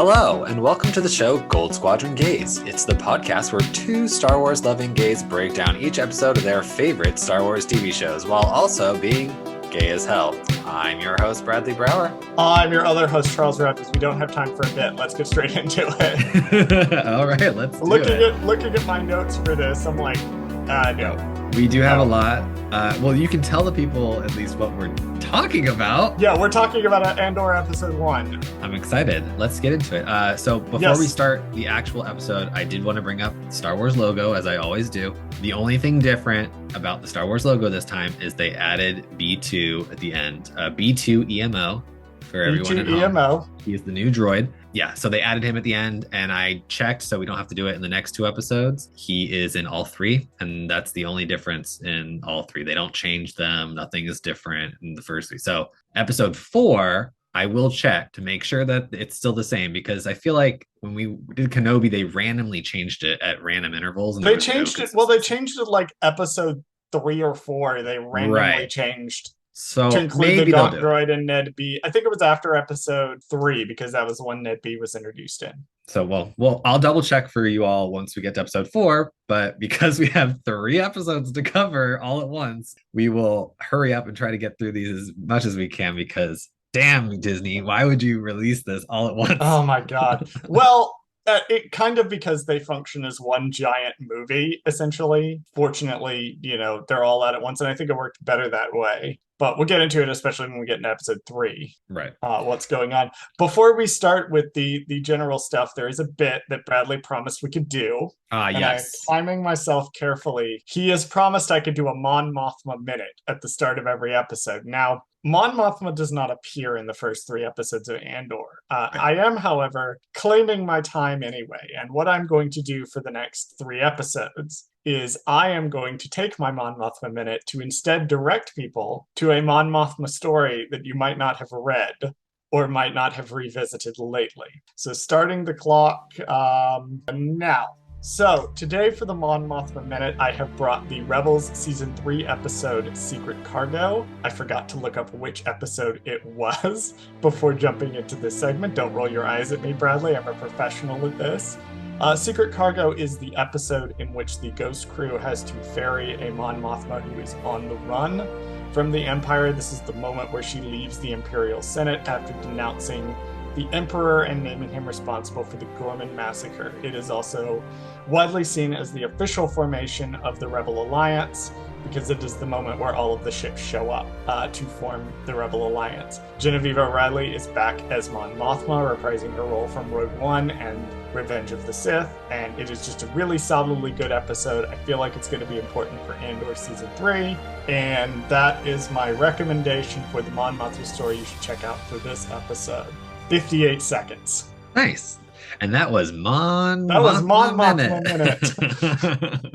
Hello, and welcome to the show Goldsquadrongays. It's the podcast where two Star Wars loving gays break down each episode of their favorite Star Wars TV shows while also being gay as hell. I'm your host, Bradley Brower. I'm your other host, Charles Rogers. We don't have time for a bit. Let's get straight into it. All right, let's do Looking at my notes for this, I'm like, no. We do have a lot. Well, you can tell the people at least what we're talking about. Yeah, we're talking about Andor episode 1. I'm excited. Let's get into it. So before we start the actual episode, I did want to bring up the Star Wars logo, as I always do. The only thing different about the Star Wars logo this time is they added B2 at the end. B2 EMO for everyone at home. EMO. He's the new droid. Yeah, so they added him at the end, and I checked, so we don't have to do it in the next 2 episodes. He is in all 3, and that's the only difference in all 3. They don't change them. Nothing is different in the first 3. So episode 4, I will check to make sure that it's still the same, because I feel like when we did Kenobi, they randomly changed it at random intervals. And they changed it. Well, they changed it like episode 3 or 4. They randomly changed. So to include maybe the Doc Droid and Ned B. I think it was after episode 3 because that was when Ned B was introduced in. So well, I'll double check for you all once we get to episode 4. But because we have 3 episodes to cover all at once, we will hurry up and try to get through these as much as we can, because damn, Disney, why would you release this all at once? Oh my God. Well, it kind of, because they function as one giant movie, essentially. Fortunately, they're all out at once, and I think it worked better that way. But we'll get into it, especially when we get into episode 3. Right. What's going on. Before we start with the general stuff, there is a bit that Bradley promised we could do. Yes. I'm timing myself carefully. He has promised I could do a Mon Mothma minute at the start of every episode. Now, Mon Mothma does not appear in the first 3 episodes of Andor. I am, however, claiming my time anyway. And what I'm going to do for the next 3 episodes is I am going to take my Mon Mothma minute to instead direct people to a Mon Mothma story that you might not have read or might not have revisited lately. So starting the clock now. So today for the Mon Mothma minute, I have brought the Rebels season 3 episode Secret Cargo. I forgot to look up which episode it was before jumping into this segment. Don't roll your eyes at me, Bradley. I'm a professional at this. Secret Cargo is the episode in which the Ghost Crew has to ferry a Mon Mothma who is on the run from the Empire. This is the moment where she leaves the Imperial Senate after denouncing the Emperor and naming him responsible for the Gorman Massacre. It is also widely seen as the official formation of the Rebel Alliance, because it is the moment where all of the ships show up to form the Rebel Alliance. Genevieve O'Reilly is back as Mon Mothma, reprising her role from Rogue One and Revenge of the Sith, and it is just a really solidly good episode. I feel like it's going to be important for Andor Season 3, and that is my recommendation for the Mon Mothma story you should check out for this episode. 58 seconds. Nice. And that was Mon Mothma minute.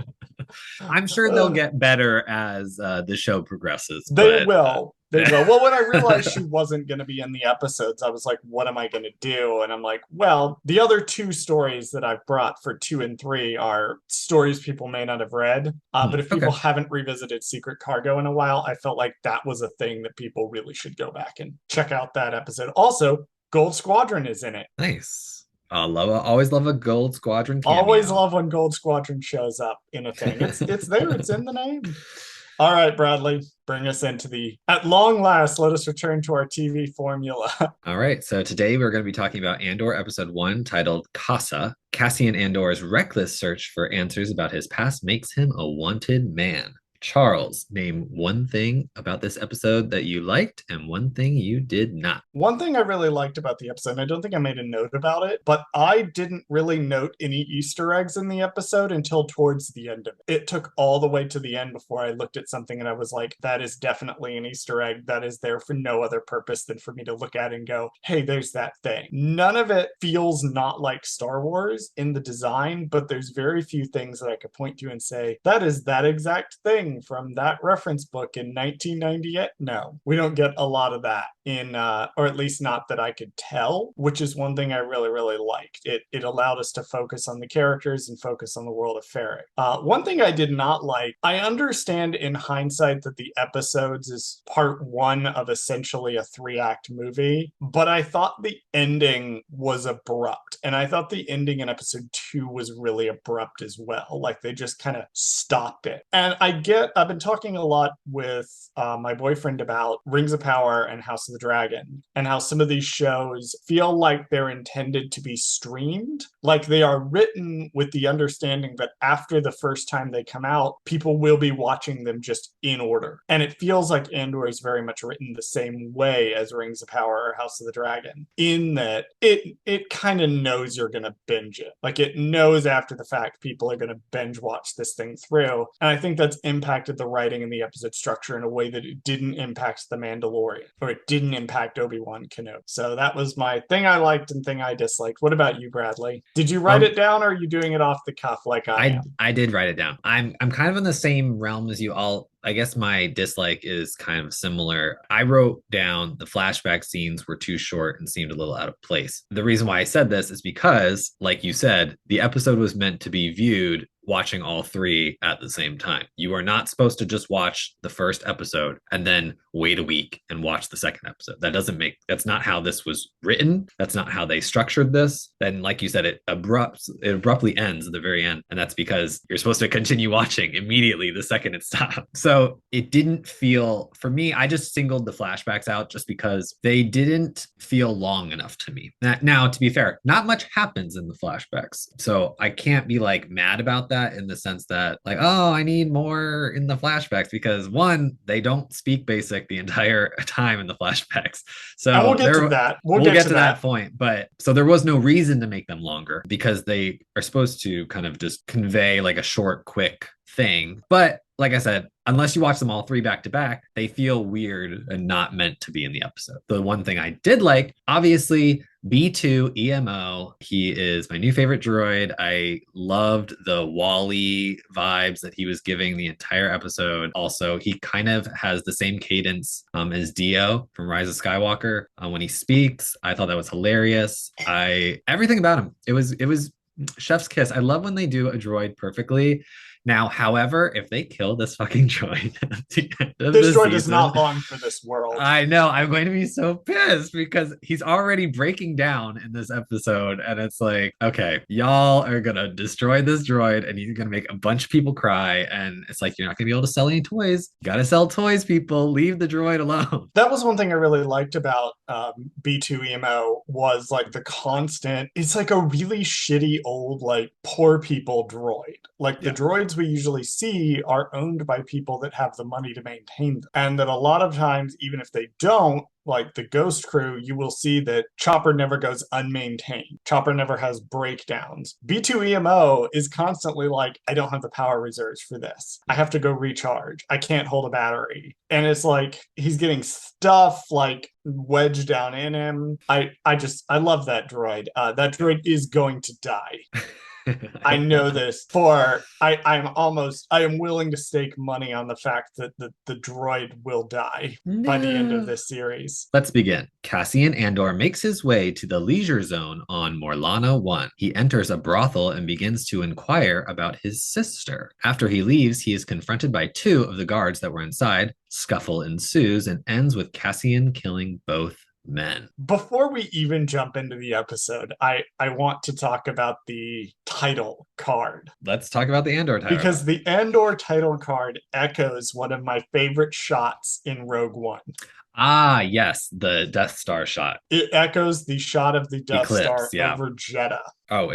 I'm sure they'll get better as the show progresses. They will. Well, when I realized she wasn't going to be in the episodes, I was like, what am I going to do? And I'm like, well, the other 2 stories that I've brought for 2 and 3 are stories people may not have read. But if people haven't revisited Secret Cargo in a while, I felt like that was a thing that people really should go back and check out that episode. Also, Gold Squadron is in it. Nice. Always love a Gold Squadron cameo. Always love when Gold Squadron shows up in a thing. It's there. It's in the name. All right, Bradley, bring us into at long last, let us return to our TV formula. All right, so today we're going to be talking about Andor episode 1, titled Kassa. Cassian Andor's reckless search for answers about his past makes him a wanted man. Charles, name one thing about this episode that you liked and one thing you did not. One thing I really liked about the episode, and I don't think I made a note about it, but I didn't really note any Easter eggs in the episode until towards the end of it. It took all the way to the end before I looked at something and I was like, that is definitely an Easter egg that is there for no other purpose than for me to look at and go, hey, there's that thing. None of it feels not like Star Wars in the design, but there's very few things that I could point to and say, that is that exact thing from that reference book in 1998. No, we don't get a lot of that. or at least not that I could tell, which is one thing I really, really liked. It allowed us to focus on the characters and focus on the world of Ferric. One thing I did not like, I understand in hindsight that the episodes is part one of essentially a 3-act movie, but I thought the ending was abrupt. And I thought the ending in episode 2 was really abrupt as well. Like they just kind of stopped it. And I've been talking a lot with my boyfriend about Rings of Power and House of the Dragon, and how some of these shows feel like they're intended to be streamed. Like they are written with the understanding that after the first time they come out, people will be watching them just in order. And it feels like Andor is very much written the same way as Rings of Power or House of the Dragon, in that it kind of knows you're going to binge it. Like it knows after the fact people are going to binge watch this thing through. And I think that's impacted the writing and the episode structure in a way that it didn't impact The Mandalorian, or it didn't impact Obi-Wan Kenobi. So that was my thing I liked and thing I disliked. What about you, Bradley? Did you write it down, or are you doing it off the cuff like I am? I did write it down. I'm kind of in the same realm as you all. I guess my dislike is kind of similar. I wrote down the flashback scenes were too short and seemed a little out of place. The reason why I said this is because, like you said, the episode was meant to be viewed watching all 3 at the same time. You are not supposed to just watch the first episode and then wait a week and watch the second episode. That's not how this was written. That's not how they structured this. Then, like you said, it abruptly ends at the very end. And that's because you're supposed to continue watching immediately the second it stops. So it didn't feel, for me, I just singled the flashbacks out just because they didn't feel long enough to me. Now, to be fair, not much happens in the flashbacks. So I can't be like mad about that in the sense that like, oh, I need more in the flashbacks, because one, they don't speak basic the entire time in the flashbacks. So and we'll get to that. We'll get to that point. But so there was no reason to make them longer, because they are supposed to kind of just convey like a short, quick thing. But like I said, unless you watch them all 3 back to back, they feel weird and not meant to be in the episode. The one thing I did like, obviously, B2 EMO, he is my new favorite droid. I loved the Wally vibes that he was giving the entire episode. Also, he kind of has the same cadence as Dio from Rise of Skywalker when he speaks. I thought that was hilarious. Everything about him, it was chef's kiss. I love when they do a droid perfectly. Now, however, if they kill this fucking droid at the end of this droid is not long for this world. I know. I'm going to be so pissed because he's already breaking down in this episode. And it's like, okay, y'all are going to destroy this droid and he's going to make a bunch of people cry. And it's like, you're not going to be able to sell any toys. You got to sell toys, people. Leave the droid alone. That was one thing I really liked about B2 EMO was like the constant, it's like a really shitty old, like poor people droid. Like the droids we usually see are owned by people that have the money to maintain them. And that a lot of times, even if they don't, like the Ghost Crew, you will see that Chopper never goes unmaintained. Chopper never has breakdowns. B2 EMO is constantly like, I don't have the power reserves for this. I have to go recharge. I can't hold a battery. And it's like, he's getting stuff like wedged down in him. I love that droid. That droid is going to die. I know this I am willing to stake money on the fact that the droid will die by the end of this series. Let's begin. Cassian Andor makes his way to the leisure zone on Morlana 1. He enters a brothel and begins to inquire about his sister. After he leaves, he is confronted by 2 of the guards that were inside. Scuffle ensues and ends with Cassian killing both men. Before we even jump into the episode, I want to talk about the title card. Let's talk about the Andor title. Because the Andor title card echoes one of my favorite shots in Rogue One. Ah, yes, the Death Star shot. It echoes the shot of the Death Star over Jeddah. Oh,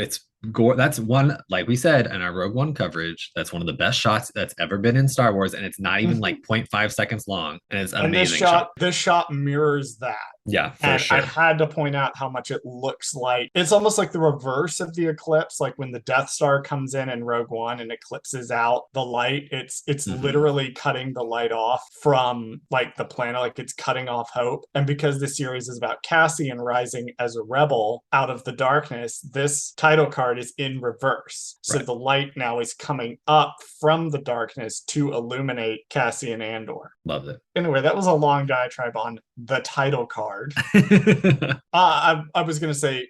that's one, like we said in our Rogue One coverage, that's one of the best shots that's ever been in Star Wars, and it's not even like 0.5 seconds long, and it's an amazing shot. This shot mirrors that. Yeah, for sure. I had to point out how much it looks like. It's almost like the reverse of the eclipse, like when the Death Star comes in Rogue One and eclipses out the light. It's literally cutting the light off from like the planet, like it's cutting off hope. And because the series is about Cassian rising as a rebel out of the darkness, this title card is in reverse. So the light now is coming up from the darkness to illuminate Cassian Andor. Love it. Anyway, that was a long diatribe on the title card. I was going to say,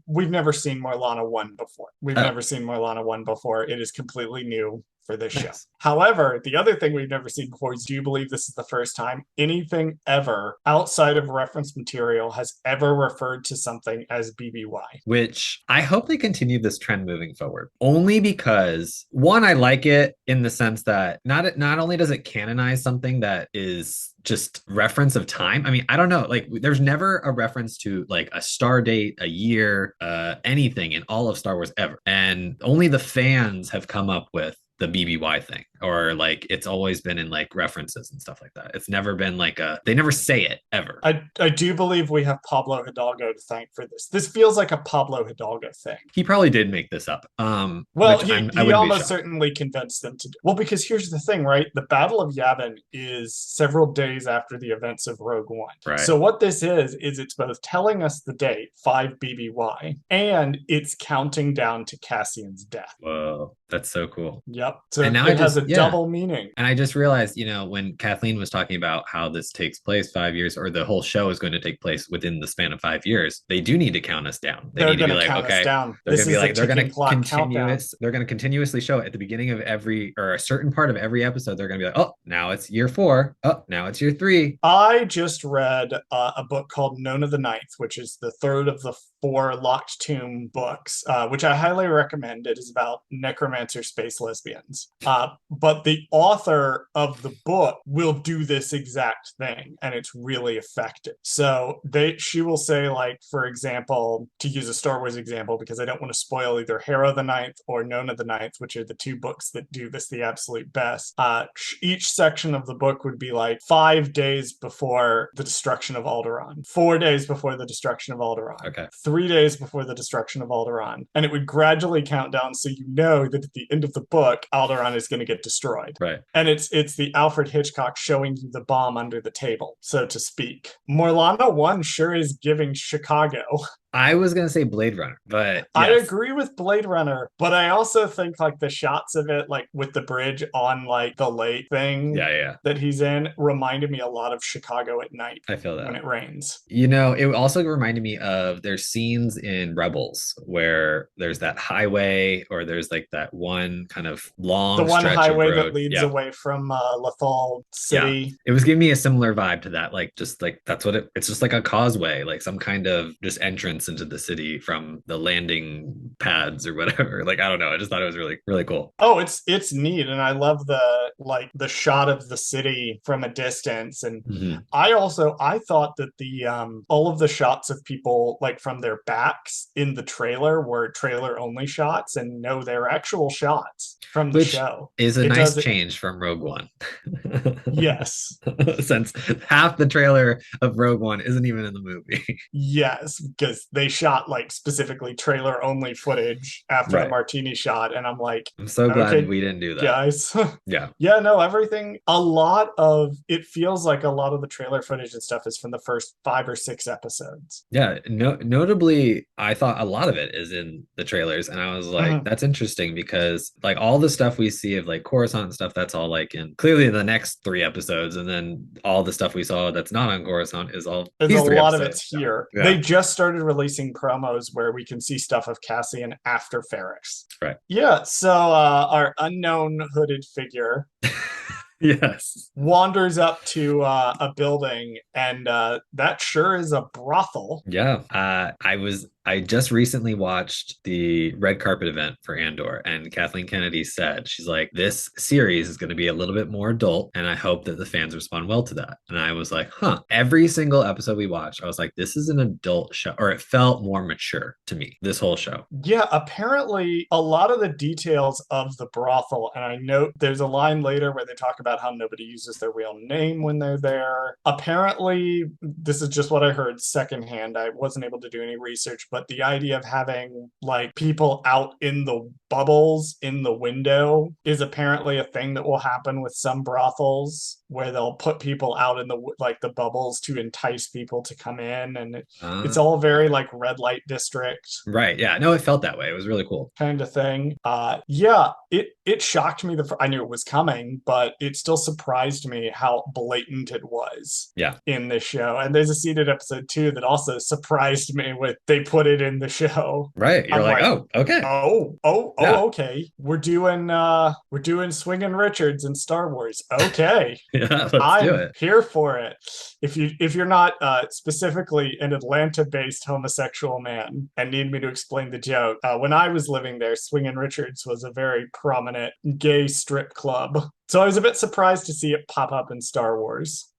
we've never seen Morlana 1 before. We've never seen Morlana 1 before. It is completely new for this show. However, the other thing we've never seen before is, do you believe this is the first time anything ever outside of reference material has ever referred to something as BBY? Which I hope they continue this trend moving forward. Only because, one, I like it in the sense that not only does it canonize something that is just reference of time. I mean, I don't know. Like, there's never a reference to like a star date, a year, anything in all of Star Wars ever. And only the fans have come up with the BBY thing, or like it's always been in like references and stuff like that. It's never been like they never say it ever. I do believe we have Pablo Hidalgo to thank for this. This feels like a Pablo Hidalgo thing. He probably did make this up. Well, he almost certainly convinced them to do. Well, because here's the thing, right? The Battle of Yavin is several days after the events of Rogue One. Right. So what this is it's both telling us the date, 5 BBY, and it's counting down to Cassian's death. Whoa, that's so cool. Yep. So and now it has a double meaning. And I just realized, when Kathleen was talking about how this takes place 5 years, or the whole show is going to take place within the span of 5 years, they do need to count us down. They're going to count us down. They're going to continuously show at the beginning of every, or a certain part of every episode. They're going to be like, oh, now it's year 4. Oh, now it's year 3. I just read a book called Nona the Ninth, which is the third of the 4 Locked Tomb books, which I highly recommend. It is about necromancer space lesbians. But the author of the book will do this exact thing, and it's really effective. So she will say, like, for example, to use a Star Wars example, because I don't want to spoil either Hera the Ninth or Nona the Ninth, which are the 2 books that do this the absolute best. Each section of the book would be like 5 days before the destruction of Alderaan, 4 days before the destruction of Alderaan, okay, 3 days before the destruction of Alderaan, and it would gradually count down, so you know that at the end of the book, Alderaan is going to get destroyed. Right. And it's the Alfred Hitchcock showing you the bomb under the table, so to speak. Morlana 1 sure is giving Chicago. I was going to say Blade Runner, but yes. I agree with Blade Runner, but I also think like the shots of it, like with the bridge on like the lake thing that he's in, reminded me a lot of Chicago at night. I feel that. When it rains. It also reminded me of there's scenes in Rebels where there's that highway, or there's like that one kind of long the one stretch highway of road. that leads away from Lothal City. Yeah. It was giving me a similar vibe to that. Like, just like that's what it's just like a causeway, like some kind of just entrance into the city from the landing pads or whatever. Like, I don't know. I just thought it was really, really cool. Oh, it's neat. And I love the shot of the city from a distance. And I thought that the all of the shots of people like from their backs in the trailer were trailer only shots, and no, they're actual shots from the show. Is a nice change from Rogue One. Yes. Since half the trailer of Rogue One isn't even in the movie. Yes, because they shot like specifically trailer only footage after the martini shot, and I'm like, I'm so glad we didn't do that, guys. Yeah, no, everything, a lot of it feels like a lot of the trailer footage and stuff is from the first 5 or 6 episodes. Yeah, notably, I thought a lot of it is in the trailers, and I was like, that's interesting, because like all the stuff we see of like Coruscant and stuff, that's all like in clearly the next 3 episodes, and then all the stuff we saw that's not on Coruscant is all a lot of it's so, here. Yeah. They just started releasing promos where we can see stuff of Cassian after Ferrix. Right. Yeah, so our unknown hooded figure yes, wanders up to a building, and that sure is a brothel. Yeah. I just recently watched the red carpet event for Andor, and Kathleen Kennedy said, she's like, this series is going to be a little bit more adult, and I hope that the fans respond well to that. And I was like, every single episode we watched, I was like, this is an adult show, or it felt more mature to me, this whole show. Yeah, apparently a lot of the details of the brothel, and I note there's a line later where they talk about how nobody uses their real name when they're there. Apparently, this is just what I heard secondhand. I wasn't able to do any research, but but the idea of having like people out in the bubbles in the window is apparently a thing that will happen with some brothels, where they'll put people out in the bubbles to entice people to come in, and it's all very Okay. like red light district Right. Yeah. No, it felt that way. It was really cool. kind of thing. Yeah, it shocked me. I knew it was coming, but it still surprised me how blatant it was Yeah. in this show. And there's a scene in episode 2 that also surprised me with they put it in the show. Right. You're I'm like, like, oh, okay. oh, Yeah. okay. We're doing Swingin' Richards in Star Wars. Okay. Yeah. Let's do I'm it. here for it. If you're not specifically an Atlanta-based homosexual man and need me to explain the joke, when I was living there, Swingin' Richards was a very prominent gay strip club. So I was a bit surprised to see it pop up in Star Wars.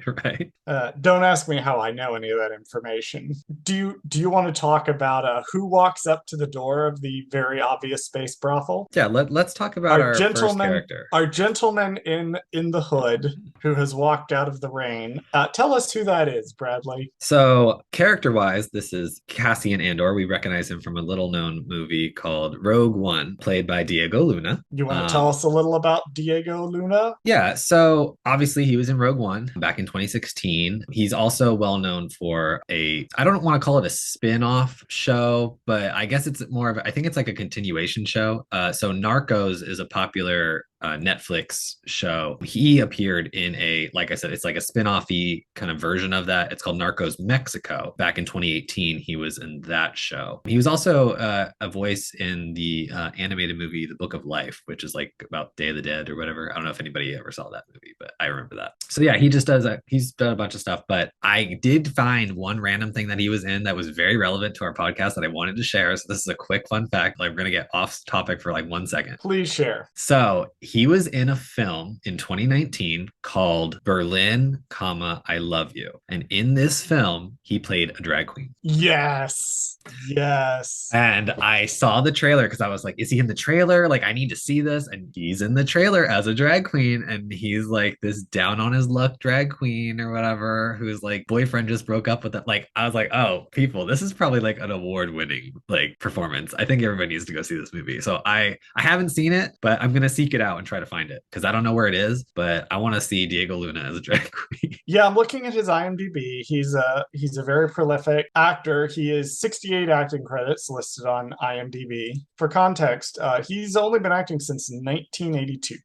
Right. Don't ask me how I know any of that information. Do you want to talk about who walks up to the door of the very obvious space brothel? Yeah. Let's talk about Our our first gentleman, character. our gentleman in the hood who has walked out of the rain. Tell us who that is, Bradley. So, character wise, this is Cassian Andor. We recognize him from a little known movie called Rogue One, played by Diego Luna. You want to tell us a little about Diego Luna? Yeah, so obviously he was in Rogue One back in 2016. He's also well known for I don't want to call it a spin-off show, but I guess it's more of, I think it's like a continuation show. So Narcos is a popular Netflix show. He appeared in like I said, it's like a spin-offy kind of version of that. It's called Narcos Mexico. Back in 2018, he was in that show. He was also a voice in the animated movie The Book of Life, which is like about Day of the Dead or whatever. I don't know if anybody ever saw that movie, but I remember that. So yeah, he's done a bunch of stuff, but I did find one random thing that he was in that was very relevant to our podcast that I wanted to share. So this is a quick fun fact. Like, we're going to get off topic for like 1 second. Please share. So he was in a film in 2019 called Berlin, I Love You. And in this film, he played a drag queen. Yes. Yes. And I saw the trailer because I was like, is he in the trailer? Like, I need to see this. And he's in the trailer as a drag queen. And he's like this down on his luck drag queen or whatever, whose like boyfriend just broke up with it. Like, I was like, oh, people, this is probably like an award-winning like performance. I think everybody needs to go see this movie. So I haven't seen it, but I'm gonna seek it out and try to find it because I don't know where it is, but I want to see Diego Luna as a drag queen. Yeah, I'm looking at his IMDb. He's a very prolific actor. He has 68 acting credits listed on IMDb. For context, he's only been acting since 1982.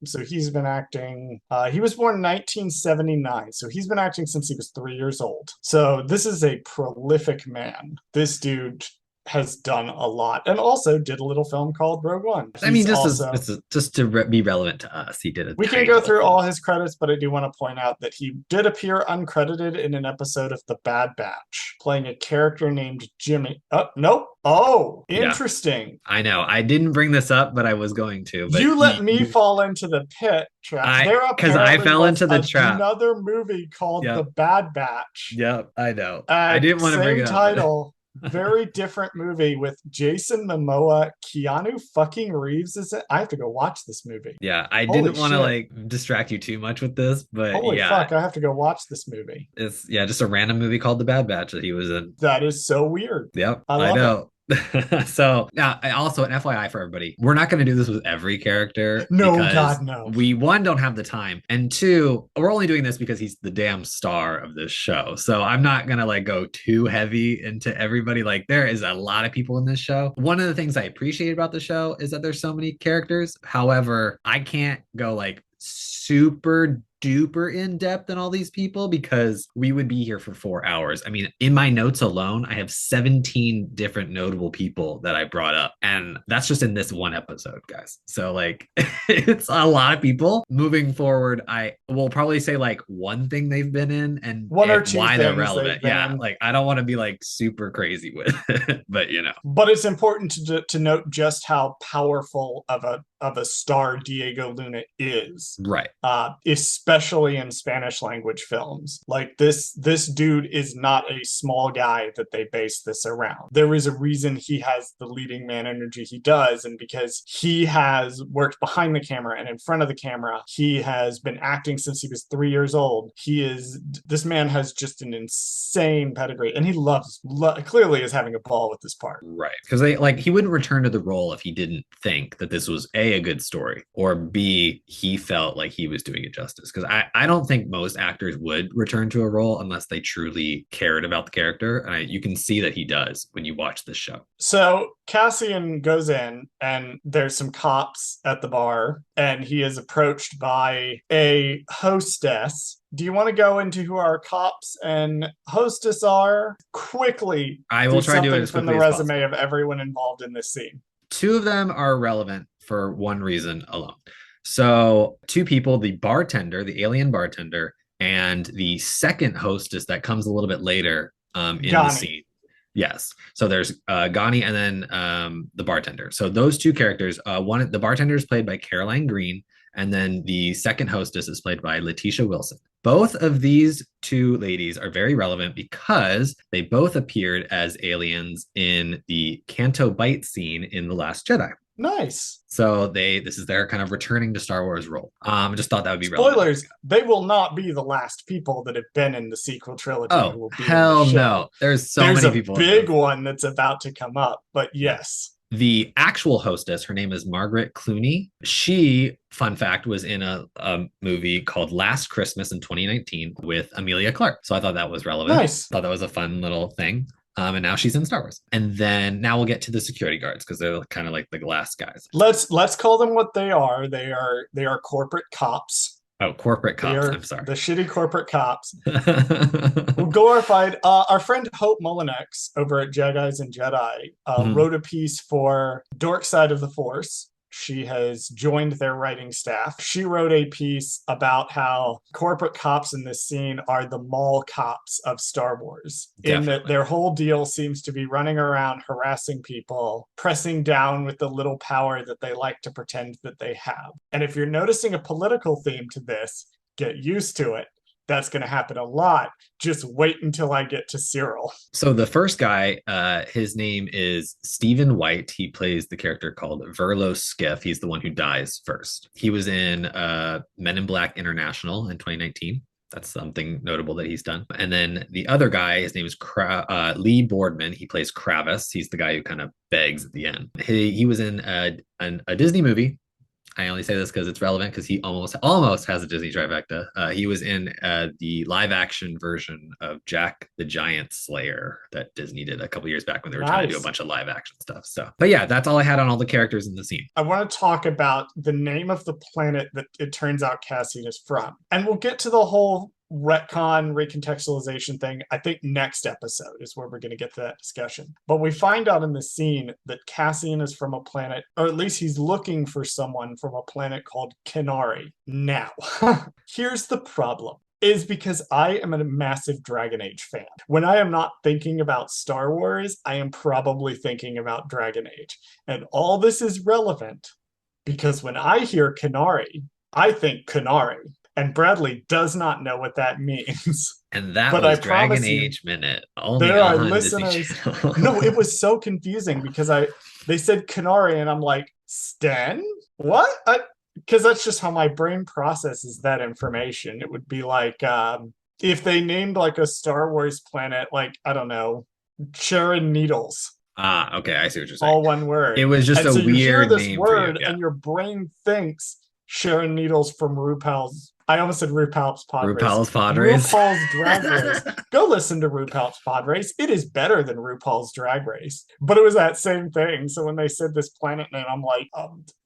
So he's been acting. He was born in 1979, so he's been acting since he was 3 years old. So this is a prolific man. This dude has done a lot, and also did a little film called Rogue One. I mean, just to be relevant to us, he did it. We can go through all his credits, but I do want to point out that he did appear uncredited in an episode of The Bad Batch, playing a character named Jimmy. Oh, nope. Oh, interesting. Yeah, I know. I didn't bring this up, but I was going to. But you let me fall into the pit trap. Because I fell into the trap. Another movie called The Bad Batch. Yep, I know. I didn't want to bring it up. Same title. Very different movie with Jason Momoa. Keanu fucking Reeves is it? I have to go watch this movie. Yeah, I didn't want to like distract you too much with this, but holy fuck, I have to go watch this movie. It's just a random movie called The Bad Batch that he was in. That is so weird. Yep, I know. So now, also an FYI for everybody, we're not going to do this with every character. No, God, no. We, one, don't have the time, and two, we're only doing this because he's the damn star of this show. So I'm not going to like go too heavy into everybody. Like, there is a lot of people in this show. One of the things I appreciate about the show is that there's so many characters. However, I can't go like super duper in depth in all these people because we would be here for 4 hours. I mean, in my notes alone, I have 17 different notable people that I brought up, and that's just in this one episode, guys. So like, it's a lot of people. Moving forward, I will probably say like one thing they've been in and one or two why they're relevant. Yeah, like I don't want to be like super crazy with it, but you know. But it's important to note just how powerful of a star Diego Luna is. Right. Especially especially in Spanish language films. Like this dude is not a small guy that they base this around. There is a reason he has the leading man energy he does, and because he has worked behind the camera and in front of the camera, he has been acting since he was 3 years old. This man has just an insane pedigree, and he clearly is having a ball with this part. Right. Because he wouldn't return to the role if he didn't think that this was a good story, or B, he felt like he was doing it justice. Because I don't think most actors would return to a role unless they truly cared about the character. And you can see that he does when you watch this show. So Cassian goes in, and there's some cops at the bar, and he is approached by a hostess. Do you want to go into who our cops and hostess are? Quickly, I will try to do it as from quickly the as resume possible. of everyone involved in this scene. Two of them are relevant for one reason alone. So, two people, the bartender, the alien bartender, and the second hostess that comes a little bit later in the scene. Yes. So there's Ghani and then the bartender. So those two characters, the bartender is played by Caroline Green, and then the second hostess is played by Letitia Wilson. Both of these two ladies are very relevant because they both appeared as aliens in the Canto Bight scene in The Last Jedi. Nice. So this is their kind of returning to Star Wars role. I just thought that would be Spoilers, relevant. they will not be the last people that have been in the sequel trilogy. Oh, hell no. There's many people. There's a big one that's about to come up, but yes. The actual hostess, her name is Margaret Clooney. She, fun fact, was in a movie called Last Christmas in 2019 with Emilia Clarke. So I thought that was relevant. Nice. Thought that was a fun little thing. And now she's in Star Wars. And then now we'll get to the security guards because they're kind of like the glass guys. Let's call them what they are. They are corporate cops. Oh, corporate cops. I'm sorry. The shitty corporate cops. Glorified. Our friend Hope Mullinex over at Jedi's and Jedi wrote a piece for Dork Side of the Force. She has joined their writing staff. She wrote a piece about how corporate cops in this scene are the mall cops of Star Wars. Definitely. In that their whole deal seems to be running around harassing people, pressing down with the little power that they like to pretend that they have. And if you're noticing a political theme to this, get used to it. That's going to happen a lot. Just wait until I get to Cyril. So the first guy, his name is Stephen White. He plays the character called Verlo Skiff. He's the one who dies first. He was in Men in Black International in 2019. That's something notable that he's done. And then the other guy, his name is Lee Boardman. He plays Kravis. He's the guy who kind of begs at the end. He was in a Disney movie. I only say this because it's relevant because he almost has a Disney trifecta. He was in the live action version of Jack the Giant Slayer that Disney did a couple years back when they were trying to do a bunch of live action stuff. So, but yeah, that's all I had on all the characters in the scene. I want to talk about the name of the planet that it turns out Cassian is from. And we'll get to the whole retcon recontextualization thing. I think next episode is where we're going to get to that discussion. But we find out in the scene that Cassian is from a planet, or at least he's looking for someone from a planet called Qunari. Now, here's the problem. Is because I am a massive Dragon Age fan. When I am not thinking about Star Wars, I am probably thinking about Dragon Age. And all this is relevant because when I hear Qunari, I think Qunari. And Bradley does not know what that means. And that was Dragon Age Minute. Only there are on listeners. No, it was so confusing because they said Qunari and I'm like, Sten? What? Because that's just how my brain processes that information. It would be like if they named like a Star Wars planet, like, I don't know, Sharon Needles. Ah, okay. I see what you're saying. All one word. It was just and a so weird you hear this name word for you, yeah. And your brain thinks Sharon Needles from RuPaul's. I almost said RuPaul's Pod Race. RuPaul's Pod Race. RuPaul's Drag Race. Go listen to RuPaul's Pod Race. It is better than RuPaul's Drag Race. But it was that same thing. So when they said this planet name, I'm like,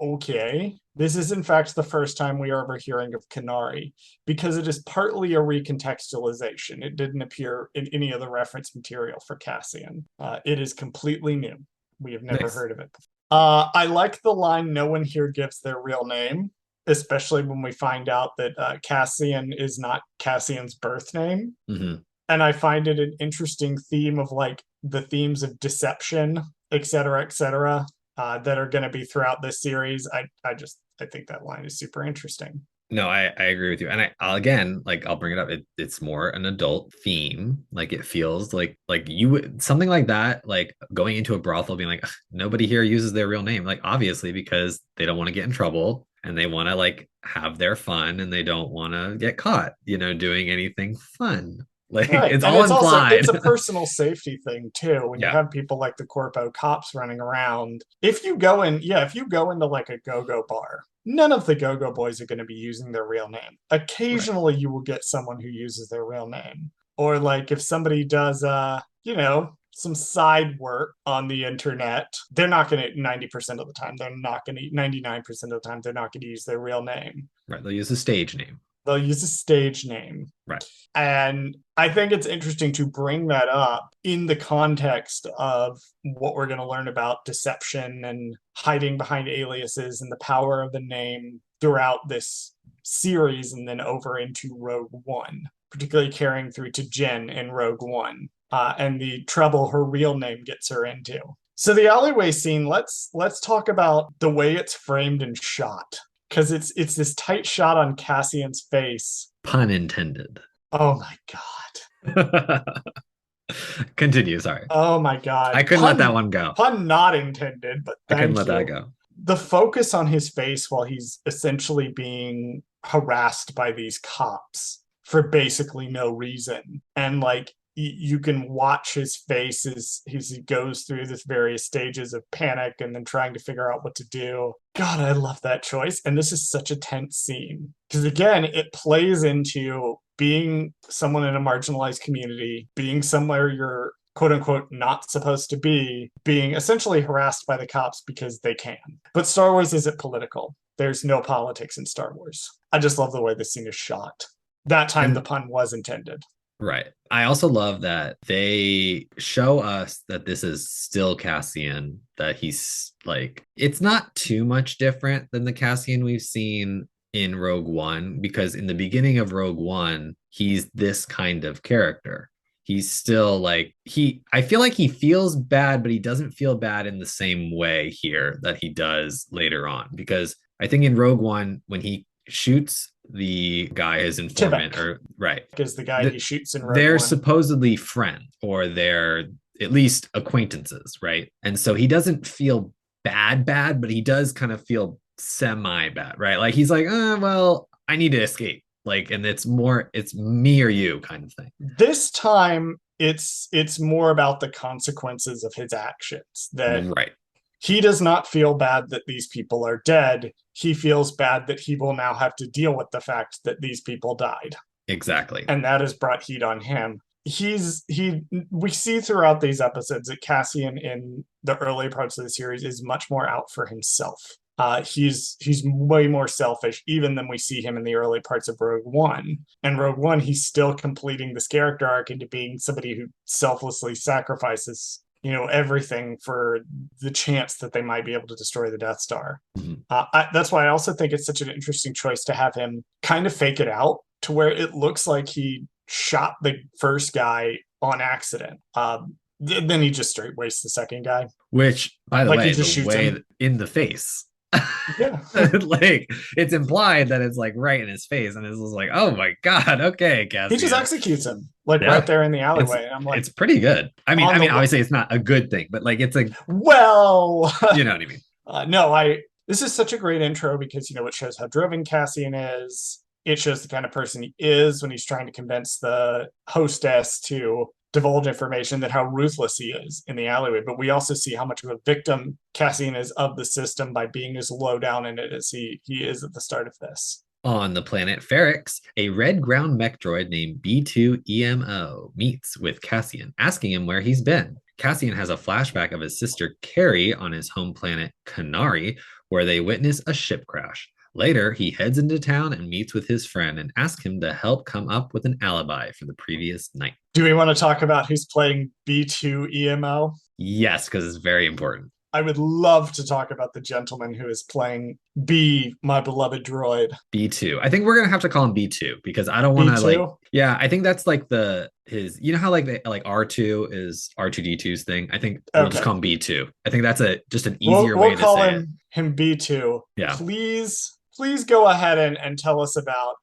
okay. This is in fact the first time we are ever hearing of Qunari because it is partly a recontextualization. It didn't appear in any of the reference material for Cassian. It is completely new. We have never heard of it before. I like the line, no one here gives their real name. Especially when we find out that Cassian is not Cassian's birth name. Mm-hmm. And I find it an interesting theme of like the themes of deception, et cetera, that are going to be throughout this series. I think that line is super interesting. No, I agree with you. And again, like I'll bring it up. It's more an adult theme. Like it feels like you would something like that, like going into a brothel being like, "Ugh, nobody here uses their real name." Like obviously because they don't want to get in trouble and they want to like have their fun and they don't want to get caught, doing anything fun. Like Right. it's And all it's also implied. it's a personal safety thing too. When you Yeah, have people like the corpo cops running around. If you go in, yeah, if you go into like a go-go bar, none of the go-go boys are going to be using their real name. right. Occasionally you will get someone who uses their real name. Or like if somebody does some side work on the internet, they're not going to 90% of the time, they're not going to 99% of the time, they're not going to use their real name. Right. They'll use a stage name. They'll use a stage name. Right. And I think it's interesting to bring that up in the context of what we're going to learn about deception and hiding behind aliases and the power of the name throughout this series and then over into Rogue One, particularly carrying through to Jen in Rogue One and the trouble her real name gets her into. So the alleyway scene, let's talk about the way it's framed and shot because it's this tight shot on Cassian's face. Pun intended. Oh my god. Continue. Sorry. Oh my god. I couldn't let that one go. Pun not intended, but I couldn't thank let that you. go. The focus on his face while he's essentially being harassed by these cops for basically no reason. And like you can watch his face as he goes through this various stages of panic and then trying to figure out what to do. God, I love that choice. And this is such a tense scene because again, it plays into being someone in a marginalized community, being somewhere you're quote unquote not supposed to be, being essentially harassed by the cops because they can. But Star Wars isn't political. There's no politics in Star Wars. I just love the way this scene is shot. That time the And pun was intended. right. I also love that they show us that this is still Cassian, that he's like, it's not too much different than the Cassian we've seen in Rogue One, because in the beginning of Rogue One, he's this kind of character. He's still like, I feel like he feels bad, but he doesn't feel bad in the same way here that he does later on. Because I think in Rogue One, when he shoots the guy, his informant, Tibek or right, is the guy he shoots in Rogue they're One. supposedly friends or they're at least acquaintances, right? And so he doesn't feel bad, but he does kind of feel semi bad, right? Like he's like, well, I need to escape. Like, and it's me or you kind of thing. This time it's more about the consequences of his actions, that Right. he does not feel bad that these people are dead. He feels bad that he will now have to deal with the fact that these people died. Exactly. And that has brought heat on him. We see throughout these episodes that Cassian in the early parts of the series is much more out for himself. He's way more selfish even than we see him in the early parts of Rogue One. And Rogue One, he's still completing this character arc into being somebody who selflessly sacrifices everything for the chance that they might be able to destroy the Death Star. Mm-hmm. That's why I also think it's such an interesting choice to have him kind of fake it out to where it looks like he shot the first guy on accident. Then he just straight wastes the second guy. Which, by the like way, he just the shoots way him in the face. Yeah. Like it's implied that it's like right in his face, and it's just like, oh my god, okay, Cassian. He just executes him like right there in the alleyway. And I'm like, it's pretty good. I mean, obviously it's not a good thing, but like it's a well, you know what I mean. No, this is such a great intro because it shows how driven Cassian is. It shows the kind of person he is when he's trying to convince the hostess to divulge information, that how ruthless he is in the alleyway. But we also see how much of a victim Cassian is of the system by being as low down in it as he is at the start of this. On the planet Ferrix, a red ground mech droid named B2EMO meets with Cassian, asking him where he's been. Cassian has a flashback of his sister Carrie on his home planet Qunari, where they witness a ship crash. Later, he heads into town and meets with his friend and asks him to help come up with an alibi for the previous night. Do we want to talk about who's playing B2EMO? Yes, because it's very important. I would love to talk about the gentleman who is playing B, my beloved droid. B2. I think we're gonna have to call him B2 because I don't want to like. Yeah, I think that's like his. You know how like R2 is R2D2's thing. I think we'll just call him B2. I think that's just an easier way to say it. We'll call him B2. Yeah. Please please go ahead and tell us about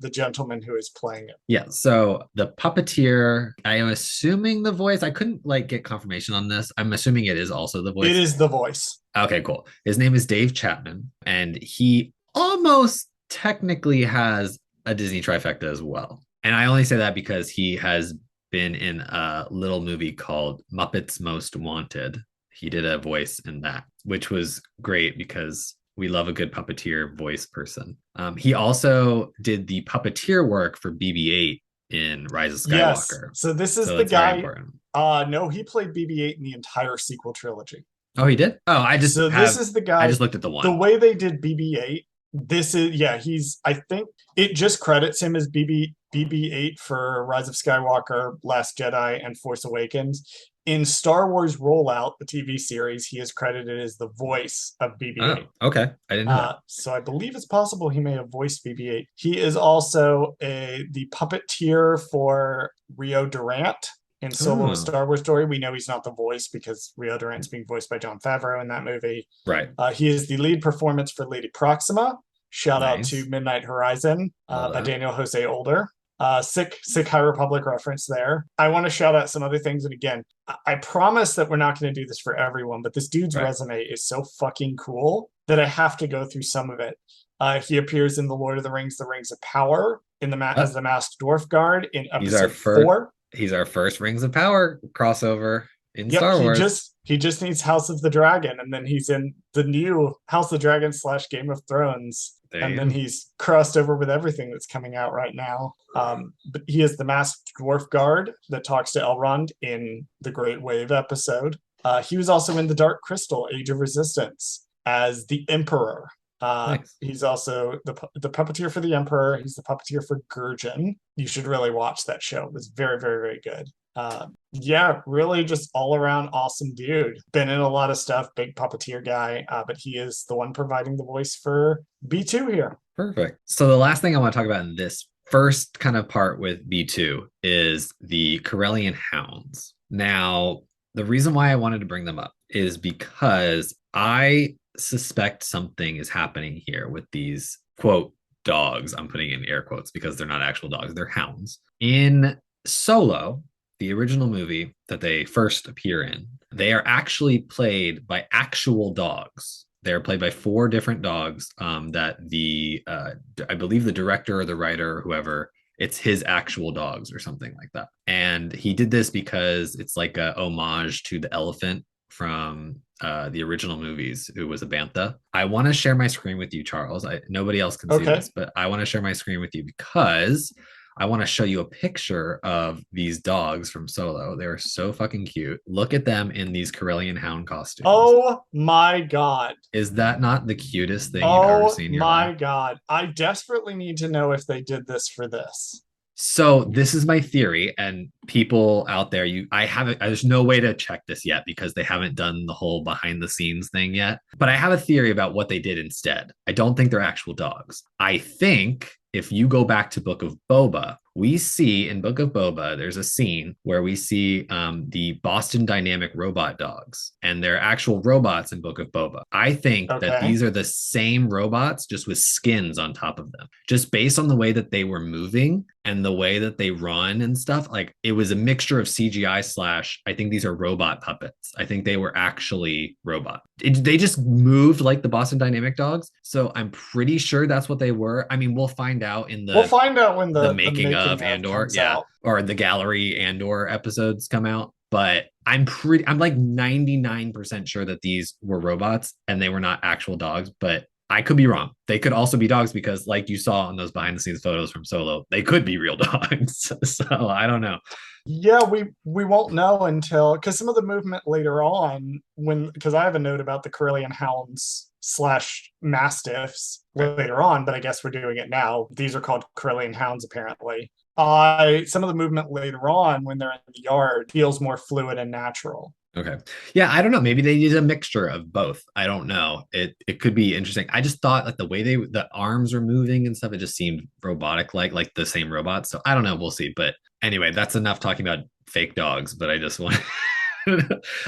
the gentleman who is playing it. Yeah, so the puppeteer, I am assuming the voice, I couldn't like get confirmation on this. I'm assuming it is also the It voice. is the voice. Okay, cool. His name is Dave Chapman, and he almost technically has a Disney trifecta as well. And I only say that because he has been in a little movie called Muppets Most Wanted. He did a voice in that, which was great because we love a good puppeteer voice person. He also did the puppeteer work for BB-8 in Rise of Yes. Skywalker. So this is So the it's very guy. important. No, he played BB-8 in the entire sequel trilogy. Oh, he did? Oh, So this is the I guy. just looked at the The one. way they did BB-8, this is he's I think it just credits him as BB-8 for Rise of Skywalker, Last Jedi, and Force Awakens. In Star Wars Rollout, the TV series, he is credited as the voice of BB-8. Oh, okay. I didn't know that. So I believe it's possible he may have voiced BB-8. He is also the puppeteer for Rio Durant in Solo: A Star Wars Story. We know he's not the voice because Rio Durant's being voiced by Jon Favreau in that movie. Right. He is the lead performance for Lady Proxima. Shout out to Nice. Midnight Horizon by that. Daniel Jose Older. Sick High Republic reference there. I want to shout out some other things. And again, I promise that we're not going to do this for everyone, but this dude's resume is so fucking cool that I have to go through some of it. He appears in The Lord of the Rings of Power as the Masked Dwarf Guard in episode 4. He's our first Rings of Power crossover in Star Wars. He just needs House of the Dragon, and then he's in the new House of the Dragon / Game of Thrones. And then he's crossed over with everything that's coming out right now. But he is the Masked Dwarf Guard that talks to Elrond in the Great Wave episode. He was also in The Dark Crystal: Age of Resistance as the Emperor. Nice. He's also the puppeteer for the Emperor. He's the puppeteer for Gurjin. You should really watch that show. It was very, very, very good. Really just all around awesome dude. Been in a lot of stuff, big puppeteer guy, but he is the one providing the voice for B2 here. Perfect. So the last thing I want to talk about in this first kind of part with B2 is the Corellian Hounds. Now, the reason why I wanted to bring them up is because I suspect something is happening here with these, quote, dogs. I'm putting in air quotes because they're not actual dogs, they're hounds. In Solo, the original movie that they first appear in, they are actually played by actual dogs. They're played by 4 different dogs that I believe the director or the writer or whoever, it's his actual dogs or something like that. And he did this because it's like a homage to the elephant from the original movies, who was a bantha. I want to share my screen with you, Charles. Nobody else can see this, but I want to share my screen with you because I want to show you a picture of these dogs from Solo. They're so fucking cute. Look at them in these Corellian Hound costumes. Oh my God. Is that not the cutest thing you've ever seen in your life? Oh my God. I desperately need to know if they did this for this. So this is my theory, and people out there, there's no way to check this yet because they haven't done the whole behind the scenes thing yet. But I have a theory about what they did instead. I don't think they're actual dogs. I think if you go back to Book of Boba, we see in Book of Boba, there's a scene where we see the Boston Dynamic robot dogs, and they're actual robots in Book of Boba. I think that these are the same robots, just with skins on top of them. Just based on the way that they were moving and the way that they run and stuff, like it was a mixture of CGI / I think these are robot puppets. I think they were actually robot. They just moved like the Boston Dynamic dogs. So I'm pretty sure that's what they were. I mean, we'll find out when the making of Andor, or the Gallery Andor episodes come out. But I'm like 99% sure that these were robots and they were not actual dogs, but I could be wrong. They could also be dogs because, like you saw in those behind the scenes photos from Solo, they could be real dogs. So I don't know. Yeah, we won't know until, because some of the movement later on, because I have a note about the Corellian Hounds / Mastiffs later on, but I guess we're doing it now. These are called Corellian Hounds, apparently. Some of the movement later on when they're in the yard feels more fluid and natural. Okay. Yeah, I don't know. Maybe they need a mixture of both. I don't know. It could be interesting. I just thought like the way the arms were moving and stuff, it just seemed robotic, like the same robots. So I don't know. We'll see. But anyway, that's enough talking about fake dogs. But I just want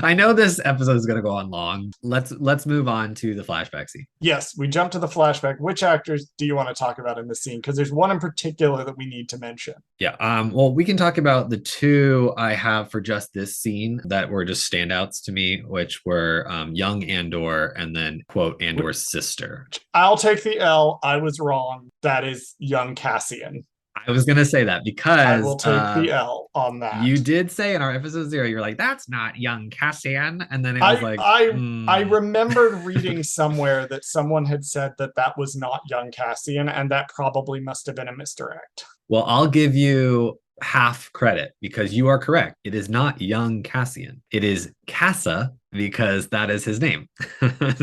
I know this episode is going to go on long. Let's move on to the flashback scene. Yes, we jump to the flashback. Which actors do you want to talk about in the scene? Because there's one in particular that we need to mention. Yeah. Well, we can talk about the two I have for just this scene that were just standouts to me, which were young Andor and then quote Andor's sister. I'll take the L. I was wrong. That is young Cassian. I was gonna say that I because will take the L on that. you did say in our episode 0, you're like, "That's not young Cassian," and then it was like, I remembered reading somewhere that someone had said that that was not young Cassian, and that probably must have been a misdirect. Well, I'll give you half credit because you are correct. It is not young Cassian. It is Kassa because that is his name.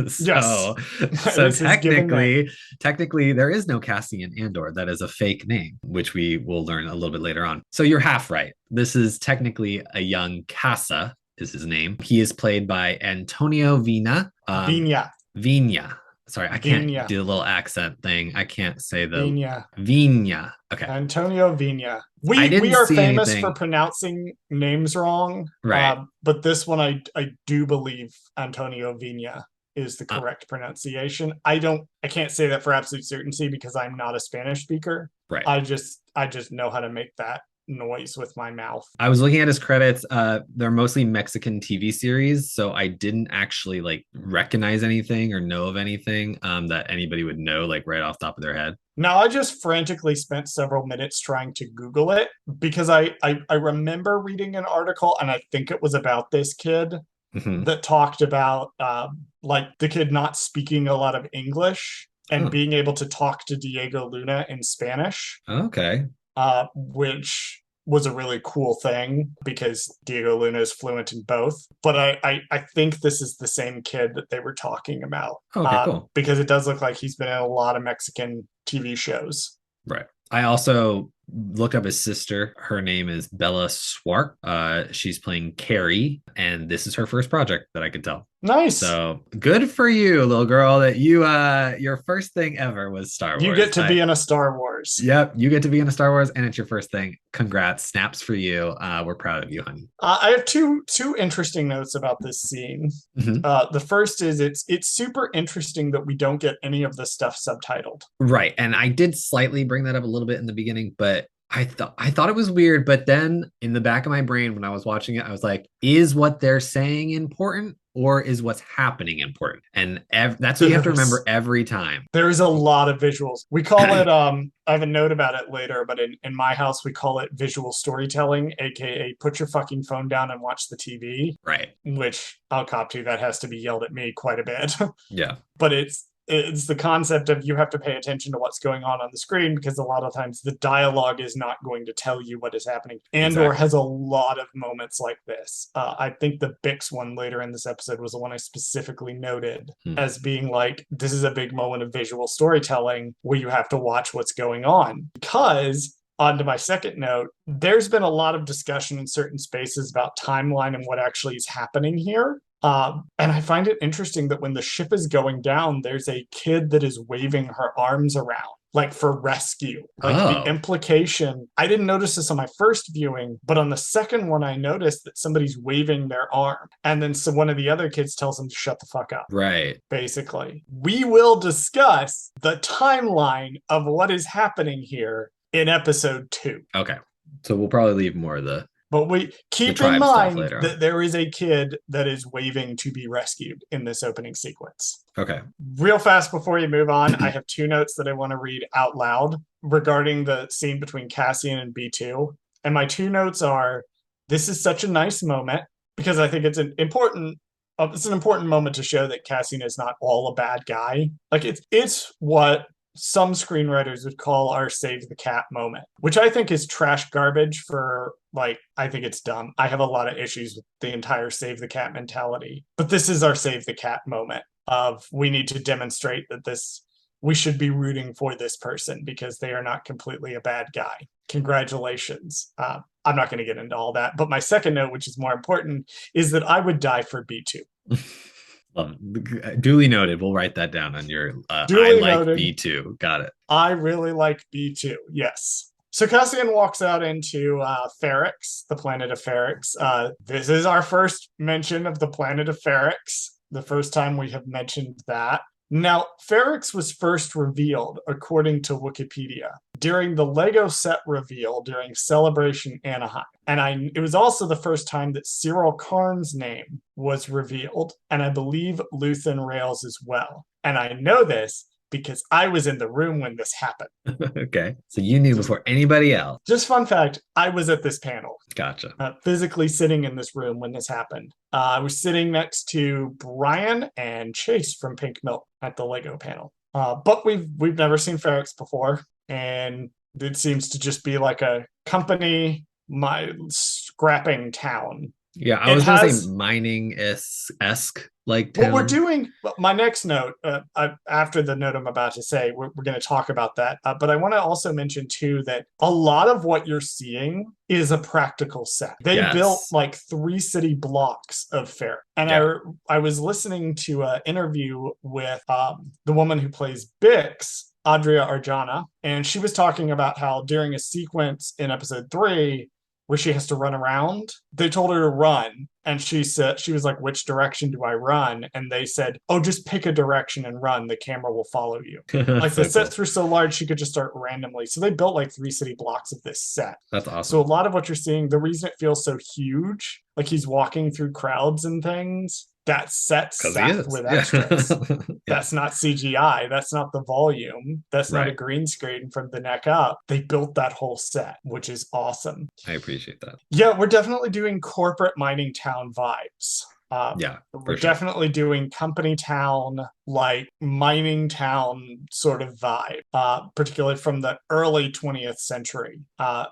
so, Yes. so technically, there is no Cassian Andor. That is a fake name, which we will learn a little bit later on. So you're half right. This is technically a young Kassa is his name. He is played by Antonio Vina. Vina. Sorry, I can't do the little accent thing. I can't say the Vina. Okay. Antonio Vina. We are famous for pronouncing names wrong. Right. But this one I do believe Antonio Vina is the correct pronunciation. I can't say that for absolute certainty because I'm not a Spanish speaker. Right. I just know how to make that noise with my mouth. I was looking at his credits. They're mostly Mexican TV series, so I didn't actually like recognize anything or know of anything that anybody would know like right off the top of their head. Now, I just frantically spent several minutes trying to Google it because I remember reading an article, and I think it was about this kid that talked about like the kid not speaking a lot of English and being able to talk to Diego Luna in Spanish. Okay. Which was a really cool thing because Diego Luna is fluent in both. But I think this is the same kid that they were talking about. Okay, cool. Because it does look like he's been in a lot of Mexican TV shows. Right. I also looked up his sister. Her name is Bella Swart. She's playing Carrie, and this is her first project that I could tell. Nice. So good for you, little girl, that you your first thing ever was Star Wars. You get to be in a Star Wars. Yep, you get to be in a Star Wars, and it's your first thing. Congrats, snaps for you. We're proud of you, honey. I have two interesting notes about this scene. The first is it's super interesting that we don't get any of this stuff subtitled. Right, and I did slightly bring that up a little bit in the beginning, but I thought it was weird. But then in the back of my brain when I was watching it, I was like, is what they're saying important? Or is what's happening important? And that's what you have to remember every time. There's a lot of visuals. We call it, I have a note about it later, but in my house, we call it visual storytelling, aka put your fucking phone down and watch the TV. Right. Which I'll cop to. That has to be yelled at me quite a bit. Yeah. But it's the concept of you have to pay attention to what's going on the screen because a lot of times the dialogue is not going to tell you what is happening. Andor has a lot of moments like this. I think the Bix one later in this episode was the one I specifically noted as being like, this is a big moment of visual storytelling where you have to watch what's going on. Because on to my second note, there's been a lot of discussion in certain spaces about timeline and what actually is happening here. And I find it interesting that when the ship is going down, there's a kid that is waving her arms around, like for rescue. Like the implication, I didn't notice this on my first viewing, but on the second one, I noticed that somebody's waving their arm. And then so one of the other kids tells them to shut the fuck up. Right. Basically. We will discuss the timeline of what is happening here in episode 2. Okay. So we'll probably leave more of the But we keep in mind that there is a kid that is waving to be rescued in this opening sequence. Okay. Real fast before you move on, I have 2 notes that I want to read out loud regarding the scene between Cassian and B2. And my 2 notes are, this is such a nice moment because I think it's an important moment to show that Cassian is not all a bad guy. Like it's what some screenwriters would call our save the cat moment, which I think is trash garbage for, like, I think it's dumb. I have a lot of issues with the entire save the cat mentality, but this is our save the cat moment of we need to demonstrate that we should be rooting for this person because they are not completely a bad guy. Congratulations. I'm not going to get into all that, but my second note, which is more important, is that I would die for B2. Duly noted. We'll write that down on your I like noted. B2. Got it. I really like B2. Yes. So Cassian walks out into Ferrix, the planet of Ferrix. This is our first mention of the planet of Ferrix, the first time we have mentioned that. Now, Ferrix was first revealed, according to Wikipedia, during the Lego set reveal during Celebration Anaheim. And it was also the first time that Cyril Karn's name was revealed, and I believe Luthen Rails as well. And I know this because I was in the room when this happened. Okay. So you knew before anybody else. Just fun fact, I was at this panel. Gotcha. Physically sitting in this room when this happened. I was sitting next to Brian and Chase from Pink Milk at the Lego panel. But we've never seen Ferrix before, and it seems to just be like a company scrapping town. Yeah, I was going to say mining-esque like town. What we're doing, my next note, after the note I'm about to say, we're going to talk about that. But I want to also mention, too, that a lot of what you're seeing is a practical set. They built like 3 city blocks of fair. And I was listening to an interview with the woman who plays Bix, Adria Arjana, and she was talking about how during a sequence in episode 3, where she has to run around, they told her to run. And she was like, which direction do I run? And they said, oh, just pick a direction and run. The camera will follow you. Like the sets were so large, she could just start randomly. So they built like 3 city blocks of this set. That's awesome. So a lot of what you're seeing, the reason it feels so huge, like he's walking through crowds and things, that set's staffed with extras. That's not CGI. That's not the volume. That's not a green screen from the neck up. They built that whole set, which is awesome. I appreciate that. Yeah, we're definitely doing corporate mining town vibes. We're definitely doing company town, like mining town sort of vibe, particularly from the early 20th century,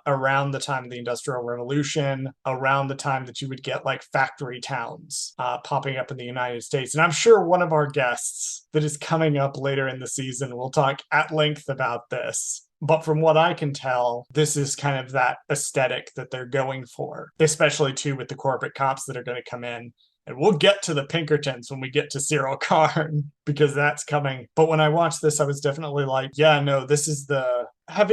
around the time of the Industrial Revolution, around the time that you would get like factory towns popping up in the United States. And I'm sure one of our guests that is coming up later in the season will talk at length about this. But from what I can tell, this is kind of that aesthetic that they're going for, especially too with the corporate cops that are going to come in. And we'll get to the Pinkertons when we get to Cyril Karn, because that's coming. But when I watched this, I was definitely like, yeah, no, this is the...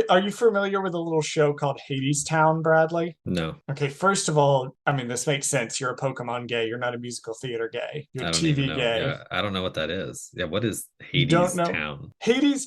Are you familiar with a little show called Hades Town, Bradley? No. Okay, first of all, I mean, this makes sense. You're a Pokemon gay. You're not a musical theater gay. You're a TV gay. Yeah, I don't know what that is. Yeah, what is Hades Town? Hades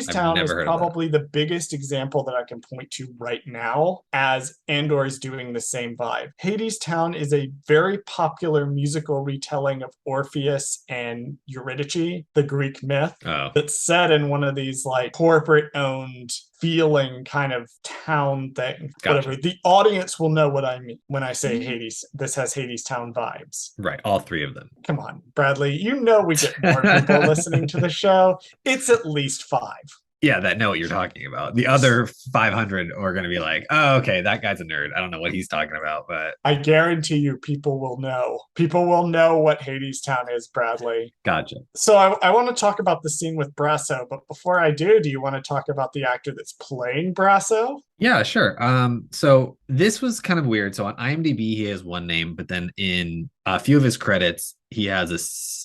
Town is probably the biggest example that I can point to right now, as Andor is doing the same vibe. Hades Town is a very popular musical retelling of Orpheus and Eurydice, the Greek myth, that's set in one of these like corporate-owned feeling kind of town thing. Gotcha. Whatever. The audience will know what I mean when I say Hades. This has Hades Town vibes. Right. All 3 of them. Come on, Bradley. You know we get more people listening to the show. It's at least 5. Yeah, that know what you're talking about. The other 500 are going to be like, oh, okay, that guy's a nerd. I don't know what he's talking about, but I guarantee you people will know. People will know what Hades Town is, Bradley. Gotcha. So I want to talk about the scene with Brasso, but before I do you want to talk about the actor that's playing Brasso? Yeah, sure. So this was kind of weird. So on IMDb, he has one name, but then in a few of his credits, he has a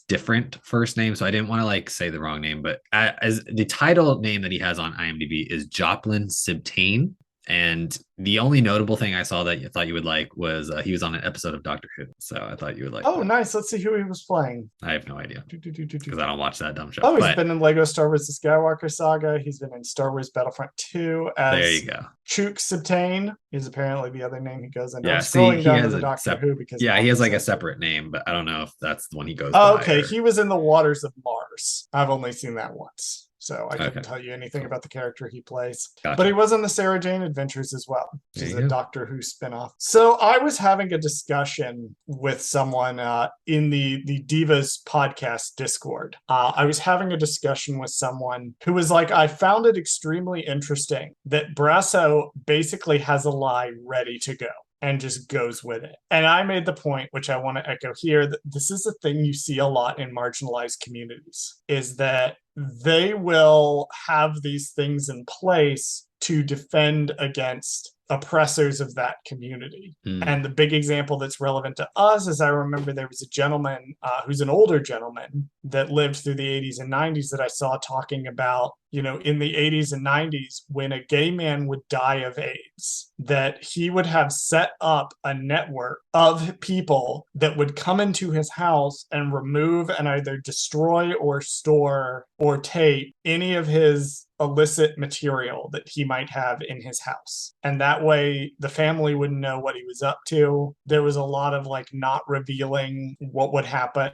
different first name. So I didn't want to like say the wrong name, but as the title name that he has on IMDb is Joplin Septane. And the only notable thing I saw that I thought you would like was he was on an episode of Doctor Who. So I thought you would like. Oh, nice. Let's see who he was playing. I have no idea because I don't watch that dumb show. Oh, he's been in Lego Star Wars: The Skywalker Saga. He's been in Star Wars Battlefront 2 as there you go. Chuk Septane is apparently the other name he goes under. Yeah, scrolling down to the Doctor Who because he has like a separate name, but I don't know if that's the one he goes. Oh, okay. He was in The Waters of Mars. I've only seen that once, so I couldn't tell you anything about the character he plays. Gotcha. But he was in the Sarah Jane Adventures as well, which is a Doctor Who spinoff. So I was having a discussion with someone in the Divas podcast Discord. I was having a discussion with someone who was like, I found it extremely interesting that Brasso basically has a lie ready to go and just goes with it. And I made the point, which I want to echo here, that this is a thing you see a lot in marginalized communities, is that they will have these things in place to defend against oppressors of that community. And the big example that's relevant to us is I remember there was a gentleman who's an older gentleman that lived through the 80s and 90s that I saw talking about, in the 80s and 90s, when a gay man would die of AIDS, that he would have set up a network of people that would come into his house and remove and either destroy or store or tape any of his illicit material that he might have in his house. And that way the family wouldn't know what he was up to. There was a lot of like not revealing what would happen,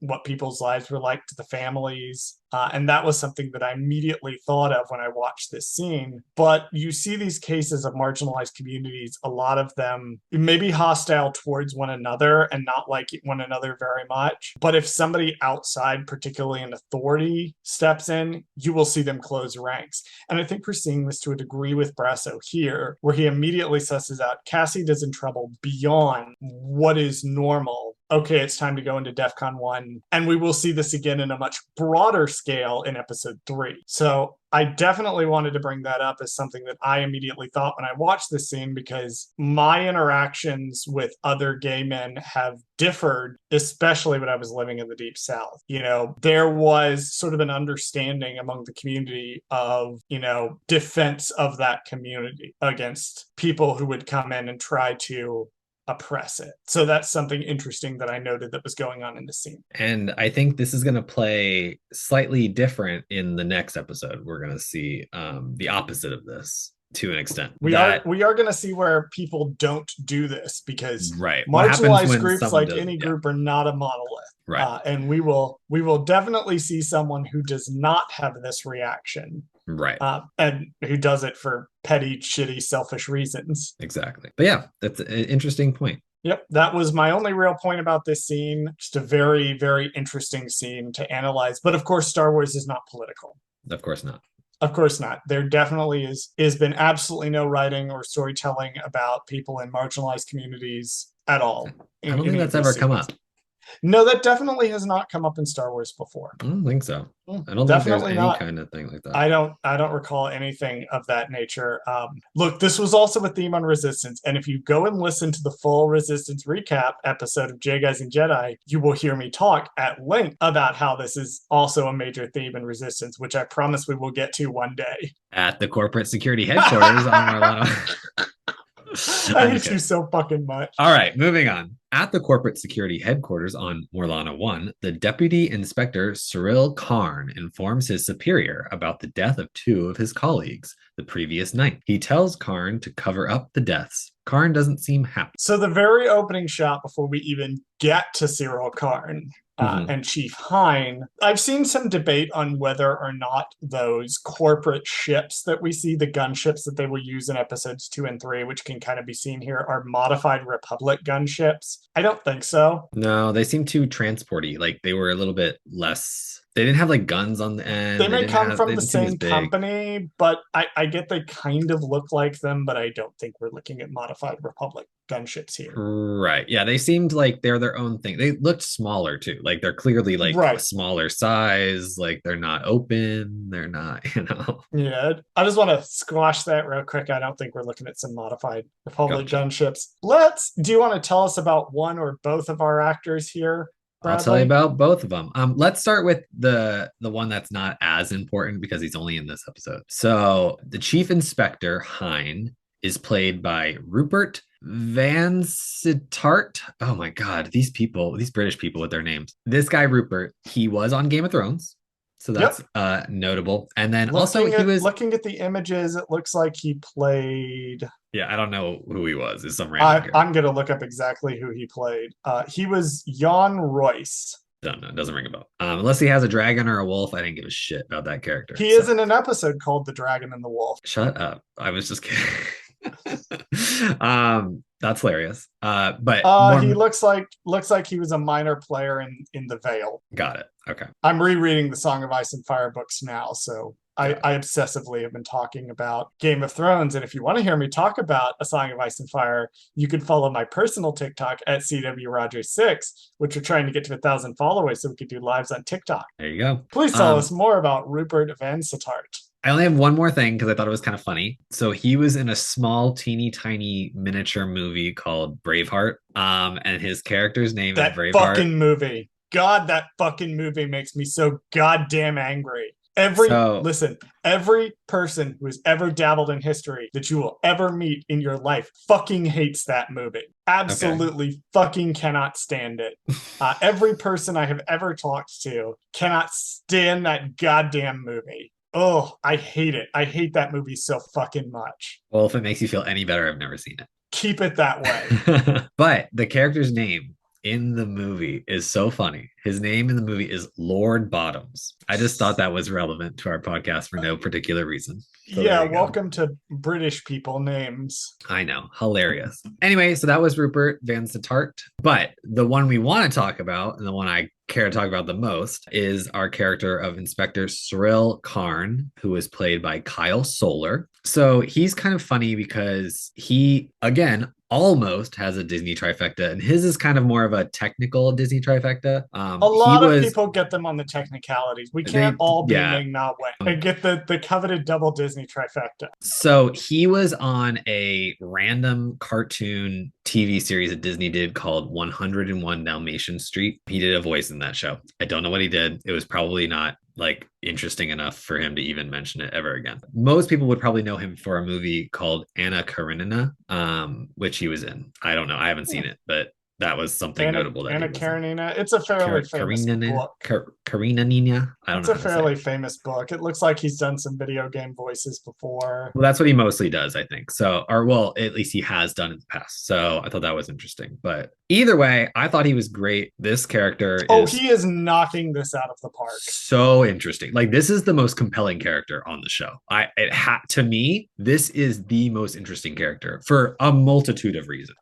what people's lives were like to the families. And that was something that I immediately thought of when I watched this scene. But you see these cases of marginalized communities, a lot of them may be hostile towards one another and not like one another very much. But if somebody outside, particularly in authority, steps in, you will see them close ranks. And I think we're seeing this to a degree with Brasso here, where he immediately susses out Cassidy is in trouble beyond what is normal. Okay, it's time to go into DEFCON 1. And we will see this again in a much broader scale in episode 3. So I definitely wanted to bring that up as something that I immediately thought when I watched this scene, because my interactions with other gay men have differed, especially when I was living in the Deep South. There was sort of an understanding among the community of, defense of that community against people who would come in and try to oppress it. So that's something interesting that I noted that was going on in the scene. And I think this is going to play slightly different in the next episode. We're going to see the opposite of this to an extent. We are going to see where people don't do this, because right. marginalized groups, like any group, are not a monolith. Right. And we will definitely see someone who does not have this reaction. Right. And who does it for petty, shitty, selfish reasons. Exactly. But yeah, that's an interesting point. Yep, that was my only real point about this scene. Just a very, very interesting scene to analyze. But of course, Star Wars is not political. Of course not. Of course not. There definitely has been absolutely no writing or storytelling about people in marginalized communities at all. I don't think that's ever come up. No, that definitely has not come up in Star Wars before. I don't think so. I don't think there's any kind of thing like that. I don't recall anything of that nature. Look, this was also a theme on Resistance, and if you go and listen to the full Resistance recap episode of J Guys and Jedi, you will hear me talk at length about how this is also a major theme in Resistance, which I promise we will get to one day. At the corporate security headquarters on Marlano. I hate you so fucking much. All right, moving on. At the corporate security headquarters on Morlana 1, the deputy inspector Cyril Karn informs his superior about the death of 2 of his colleagues the previous night. He tells Karn to cover up the deaths. Karn doesn't seem happy. So the very opening shot before we even get to Cyril Karn and Chief Hein, I've seen some debate on whether or not those corporate ships that we see, the gunships that they will use in episodes 2 and 3, which can kind of be seen here, are modified Republic gunships. I don't think so. No, they seem too transporty. Like they were a little bit less. They didn't have like guns on the end. They may come from the same company, but I get they kind of look like them, but I don't think we're looking at modified Republic gunships here. Right. Yeah, they seemed like they're their own thing. They looked smaller too. Like they're clearly like a smaller size. Like they're not open. They're not, Yeah, I just want to squash that real quick. I don't think we're looking at some modified Republic gunships. Do you want to tell us about one or both of our actors here? Bradley? I'll tell you about both of them. Let's start with the one that's not as important because he's only in this episode. So the chief inspector, Hein, is played by Rupert Van Sittart. Oh my God, these British people with their names. This guy, Rupert, he was on Game of Thrones. So that's notable. And then looking at the images, it looks like he played. Yeah, I don't know who he was. It's some random I'm going to look up exactly who he played. He was Jan Royce. Don't know. It doesn't ring a bell. Unless he has a dragon or a wolf, I didn't give a shit about that character. He is in an episode called The Dragon and the Wolf. Shut up. I was just kidding. That's hilarious. But he looks like he was a minor player in The Veil. Got it. Okay. I'm rereading the Song of Ice and Fire books now, so I obsessively have been talking about Game of Thrones. And if you want to hear me talk about A Song of Ice and Fire, you can follow my personal TikTok at CWRoger6, which we're trying to get to 1,000 followers so we could do lives on TikTok. There you go. Please tell us more about Rupert Van Sittart. I only have one more thing because I thought it was kind of funny. So he was in a small, teeny tiny miniature movie called Braveheart. And his character's name in Braveheart. That fucking movie. God, that fucking movie makes me so goddamn angry. So every person who has ever dabbled in history that you will ever meet in your life fucking hates that movie. Absolutely fucking cannot stand it. Every person I have ever talked to cannot stand that goddamn movie. Oh, I hate it. I hate that movie so fucking much. well, if it makes you feel any better, I've never seen Keep it that way. it. But the character's name in the movie is so funny. His name in the movie is Lord Bottoms. I just thought that was relevant to our podcast for no particular reason. So yeah, welcome to British people names. I know, hilarious. Anyway, so that was Rupert Van Sittart. But the one we want to talk about, and the one I care to talk about the most, is our character of Inspector Cyril Karn, who is played by Kyle Soller. So he's kind of funny because he, again, almost has a Disney trifecta, and his is kind of more of a technical Disney trifecta. A lot of people get them on the technicalities. We can't all be Ming Na Wen and get the coveted double Disney trifecta. So he was on a random cartoon TV series that Disney did called 101 Dalmatian Street. He did a voice in that show. I don't know what he did. It was probably not like interesting enough for him to even mention it ever again. Most people would probably know him for a movie called Anna Karenina, which he was in. I don't know. I haven't seen it, but that was something notable. That Anna Karenina. It's a fairly famous book. Karenina. I don't know. It's a fairly famous book. It looks like he's done some video game voices before. Well, that's what he mostly does, I think. So, or well, at least he has done in the past. So I thought that was interesting. But either way, I thought he was great. This character he is knocking this out of the park. So interesting. Like, this is the most compelling character on the show. To me, this is the most interesting character for a multitude of reasons.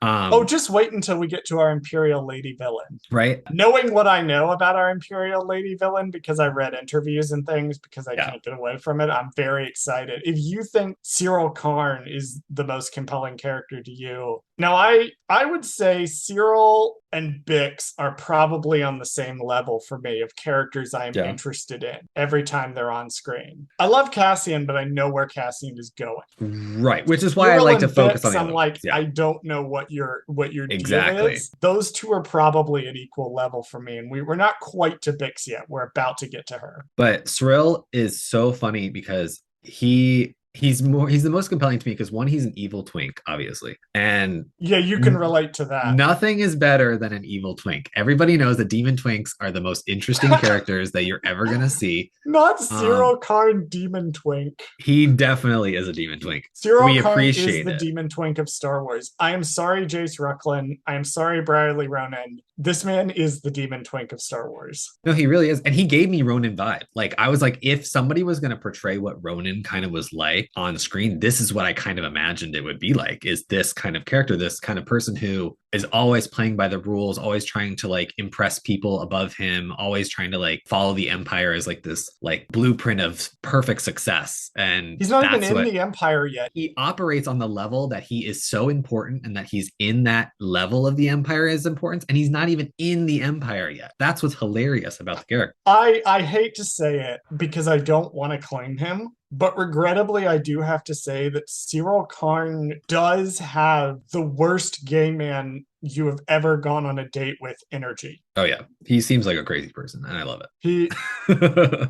Just wait until we get to our Imperial Lady villain. Right. Knowing what I know about our Imperial Lady villain, because I read interviews and things, because I can't get away from it, I'm very excited. If you think Cyril Karn is the most compelling character to you, now I would say Cyril and Bix are probably on the same level for me of characters I'm interested in every time they're on screen. I love Cassian, but I know where Cassian is going. Right, which is why I like to focus on. I'm like, I don't know what your deal is. Those two are probably at equal level for me, and we're not quite to Bix yet. We're about to get to her. But Surel is so funny because he's the most compelling to me because one, he's an evil twink, obviously. And yeah, you can relate to that. Nothing is better than an evil twink. Everybody knows that demon twinks are the most interesting characters that you're ever going to see. Not Cyril Karn demon twink. He definitely is a demon twink. Cyril Karn is the demon twink of Star Wars. I am sorry, Jace Rucklin. I am sorry, Bradley Ronan. This man is the demon twink of Star Wars. No, he really is. And he gave me Ronan vibe. Like, I was like, if somebody was going to portray what Ronan kind of was like on screen, this is what I kind of imagined it would be like, is this kind of character, this kind of person who is always playing by the rules, always trying to like impress people above him, always trying to like follow the Empire as like this like blueprint of perfect success. And he's not even in the Empire yet. He operates on the level that he is so important, and that he's in that level of the Empire as importance, and he's not even in the Empire yet. That's what's hilarious about the character. I hate to say it because I don't want to claim him, but regrettably, I do have to say that Cyril Karn does have the worst gay man you have ever gone on a date with energy. Oh yeah, he seems like a crazy person, and I love it.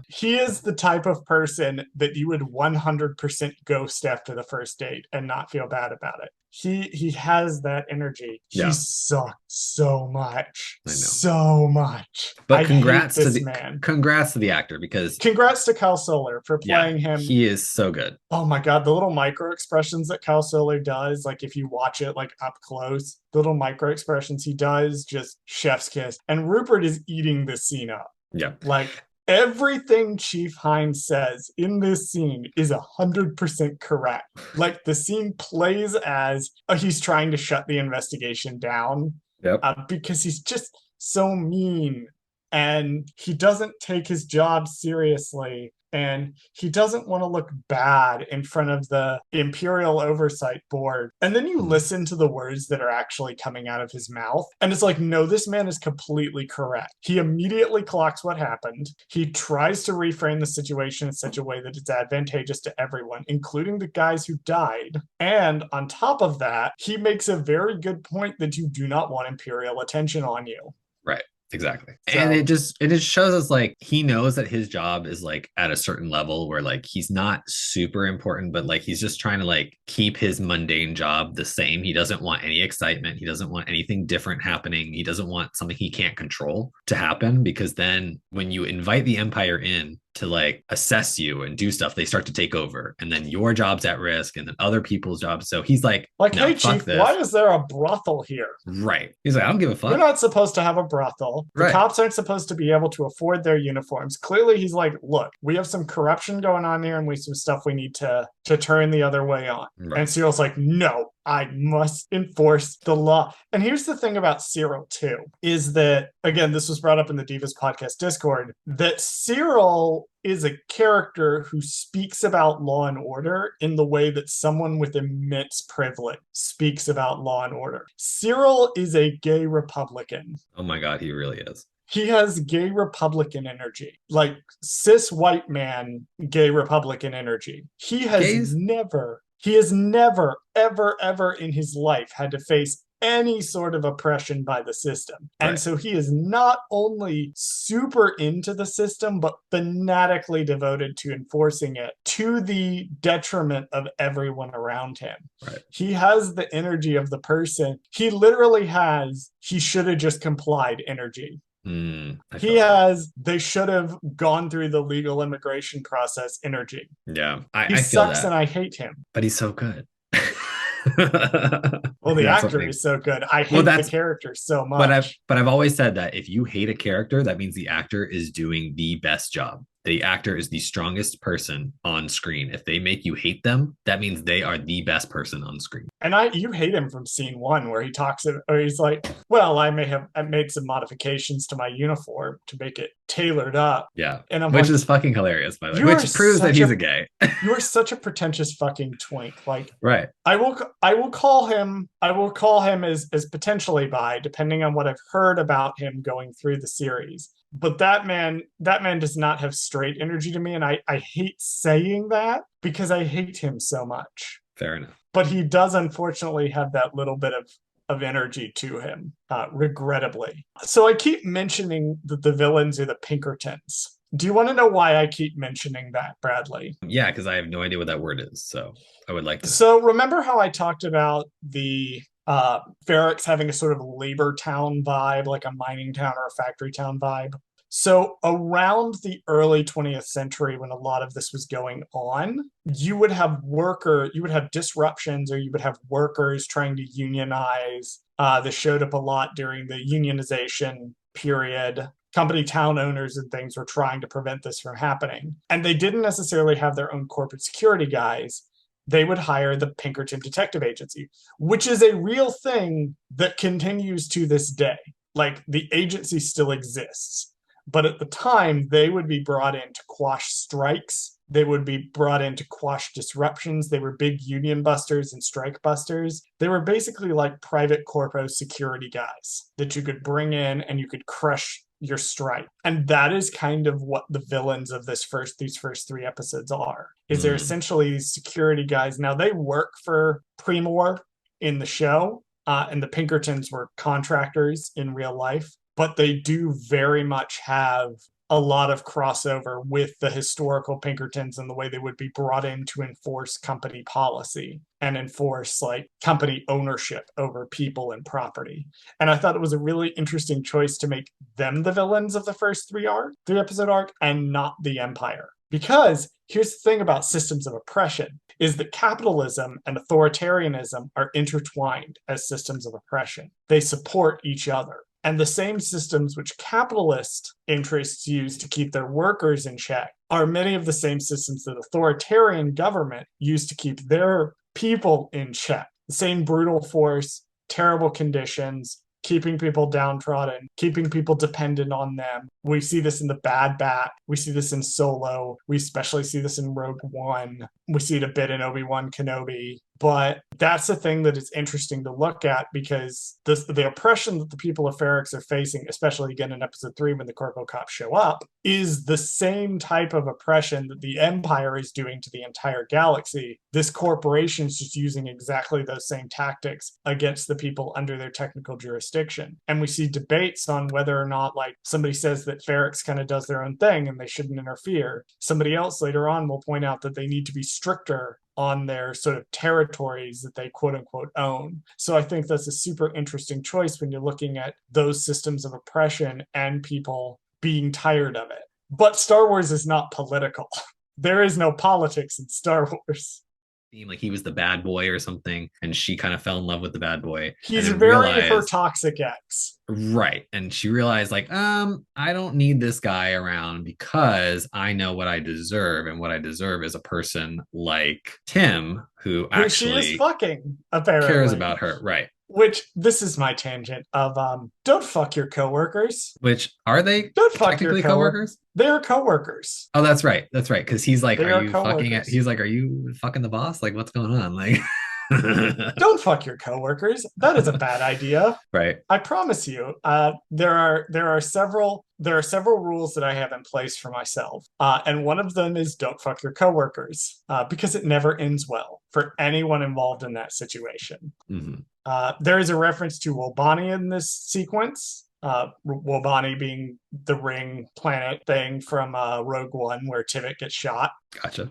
He is the type of person that you would 100% ghost after the first date and not feel bad about it. He has that energy. He sucks so much. I know. So much. But congrats to the actor, because congrats to Kyle Soller for playing him. He is so good. Oh my god, the little micro expressions that Kyle Soller does, like if you watch it like up close, the little micro expressions he does, just chef's kiss. And Rupert is eating this scene up. Yeah. Like everything Chief Hines says in this scene is 100% correct. Like the scene plays as he's trying to shut the investigation down. Because he's just so mean, and he doesn't take his job seriously, and he doesn't want to look bad in front of the Imperial Oversight Board. And then you listen to the words that are actually coming out of his mouth, and it's like, no, this man is completely correct. He immediately clocks what happened. He tries to reframe the situation in such a way that it's advantageous to everyone, including the guys who died. And on top of that, he makes a very good point that you do not want Imperial attention on you. Right. Exactly. So, And it just shows us like he knows that his job is like at a certain level where like he's not super important, but like he's just trying to like keep his mundane job the same. He doesn't want any excitement. He doesn't want anything different happening. He doesn't want something he can't control to happen, because then when you invite the Empire in to like assess you and do stuff, they start to take over, and then your job's at risk and then other people's jobs. So he's like, no, hey, fuck Chief, why this. is there a brothel here? Right. He's like, I don't give a You're fuck. not supposed to have a brothel. The Right. cops aren't supposed to be able to afford their uniforms. Clearly, he's like, look, we have some corruption going on here and we have some stuff we need to turn the other way on. Right. And Cyril's like, no, I must enforce the law. And here's the thing about Cyril, too, is that, again, this was brought up in the Divas podcast Discord, that Cyril is a character who speaks about law and order in the way that someone with immense privilege speaks about law and order. Cyril is a gay Republican. Oh my God, he really is. He has gay Republican energy, like cis white man, gay Republican energy. He has never, ever, ever in his life had to face any sort of oppression by the system. And Right. so he is not only super into the system, but fanatically devoted to enforcing it to the detriment of everyone around him. Right. He has the energy of the person. He literally has, he should have just complied energy. He has, they should have gone through the legal immigration process energy. Yeah. He I feel sucks that. and I hate him. But he's so good. Well, the actor is so good. I hate the character so much. But I've always said that if you hate a character, that means the actor is doing the best job. The actor is the strongest person on screen. If they make you hate them, that means they are the best person on screen. And you hate him from scene 1 where he talks, or he's like, well, I made some modifications to my uniform to make it tailored up. Yeah. And I'm which is fucking hilarious, by the way. Which proves that he's a gay. You are such a pretentious fucking twink. Like, right. I will call him as potentially bi, depending on what I've heard about him going through the series. But that man does not have straight energy to me, and I hate saying that because I hate him so much. Fair enough. But he does unfortunately have that little bit of energy to him, regrettably. So I keep mentioning that the villains are the Pinkertons. Do you want to know why I keep mentioning that, Bradley? Yeah, because I have no idea what that word is, so I would like to. So remember how I talked about the Ferrex having a sort of labor town vibe, like a mining town or a factory town vibe? So around the early 20th century, when a lot of this was going on, you would have disruptions, or you would have workers trying to unionize. This showed up a lot during the unionization period. Company town owners and things were trying to prevent this from happening. And they didn't necessarily have their own corporate security guys. They would hire the Pinkerton Detective Agency, which is a real thing that continues to this day. Like, the agency still exists. But at the time, they would be brought in to quash strikes. They would be brought in to quash disruptions. They were big union busters and strike busters. They were basically like private corpo security guys that you could bring in and you could crush your strike. And that is kind of what the villains of these first 3 episodes are. They're essentially these security guys. Now, they work for Premor in the show, and the Pinkertons were contractors in real life. But they do very much have a lot of crossover with the historical Pinkertons and the way they would be brought in to enforce company policy and enforce like company ownership over people and property. And I thought it was a really interesting choice to make them the villains of the first 3-episode arc and not the Empire. Because here's the thing about systems of oppression, is that capitalism and authoritarianism are intertwined as systems of oppression. They support each other. And the same systems which capitalist interests use to keep their workers in check are many of the same systems that authoritarian government use to keep their people in check. The same brutal force, terrible conditions, keeping people downtrodden, keeping people dependent on them. We see this in The Bad Batch. We see this in Solo. We especially see this in Rogue One. We see it a bit in Obi-Wan Kenobi. But that's the thing that is interesting to look at, because the oppression that the people of Ferrix are facing, especially again in episode 3 when the Corpo Cops show up, is the same type of oppression that the Empire is doing to the entire galaxy. This corporation is just using exactly those same tactics against the people under their technical jurisdiction. And we see debates on whether or not, like, somebody says that Ferrix kind of does their own thing and they shouldn't interfere. Somebody else later on will point out that they need to be stricter on their sort of territories that they quote unquote own. So I think that's a super interesting choice when you're looking at those systems of oppression and people being tired of it. But Star Wars is not political. There is no politics in Star Wars. Like he was the bad boy or something, and she kind of fell in love with the bad boy. He's very her toxic ex. Right. And she realized, like, I don't need this guy around because I know what I deserve. And what I deserve is a person like Tim who actually she is fucking, apparently. Cares about her. Right. Which, this is my tangent of don't fuck your coworkers. Which, are they don't fuck technically your coworkers? They're coworkers. Oh, that's right. That's right. Because he's like, are you fucking it? He's like, are you fucking the boss? Like, what's going on? Like, don't fuck your coworkers. That is a bad idea. Right. I promise you. There are several rules that I have in place for myself, and one of them is don't fuck your coworkers, because it never ends well for anyone involved in that situation. Mm-hmm. There is a reference to Wobani in this sequence. Wobani being the ring planet thing from Rogue One where Tivit gets shot. Gotcha.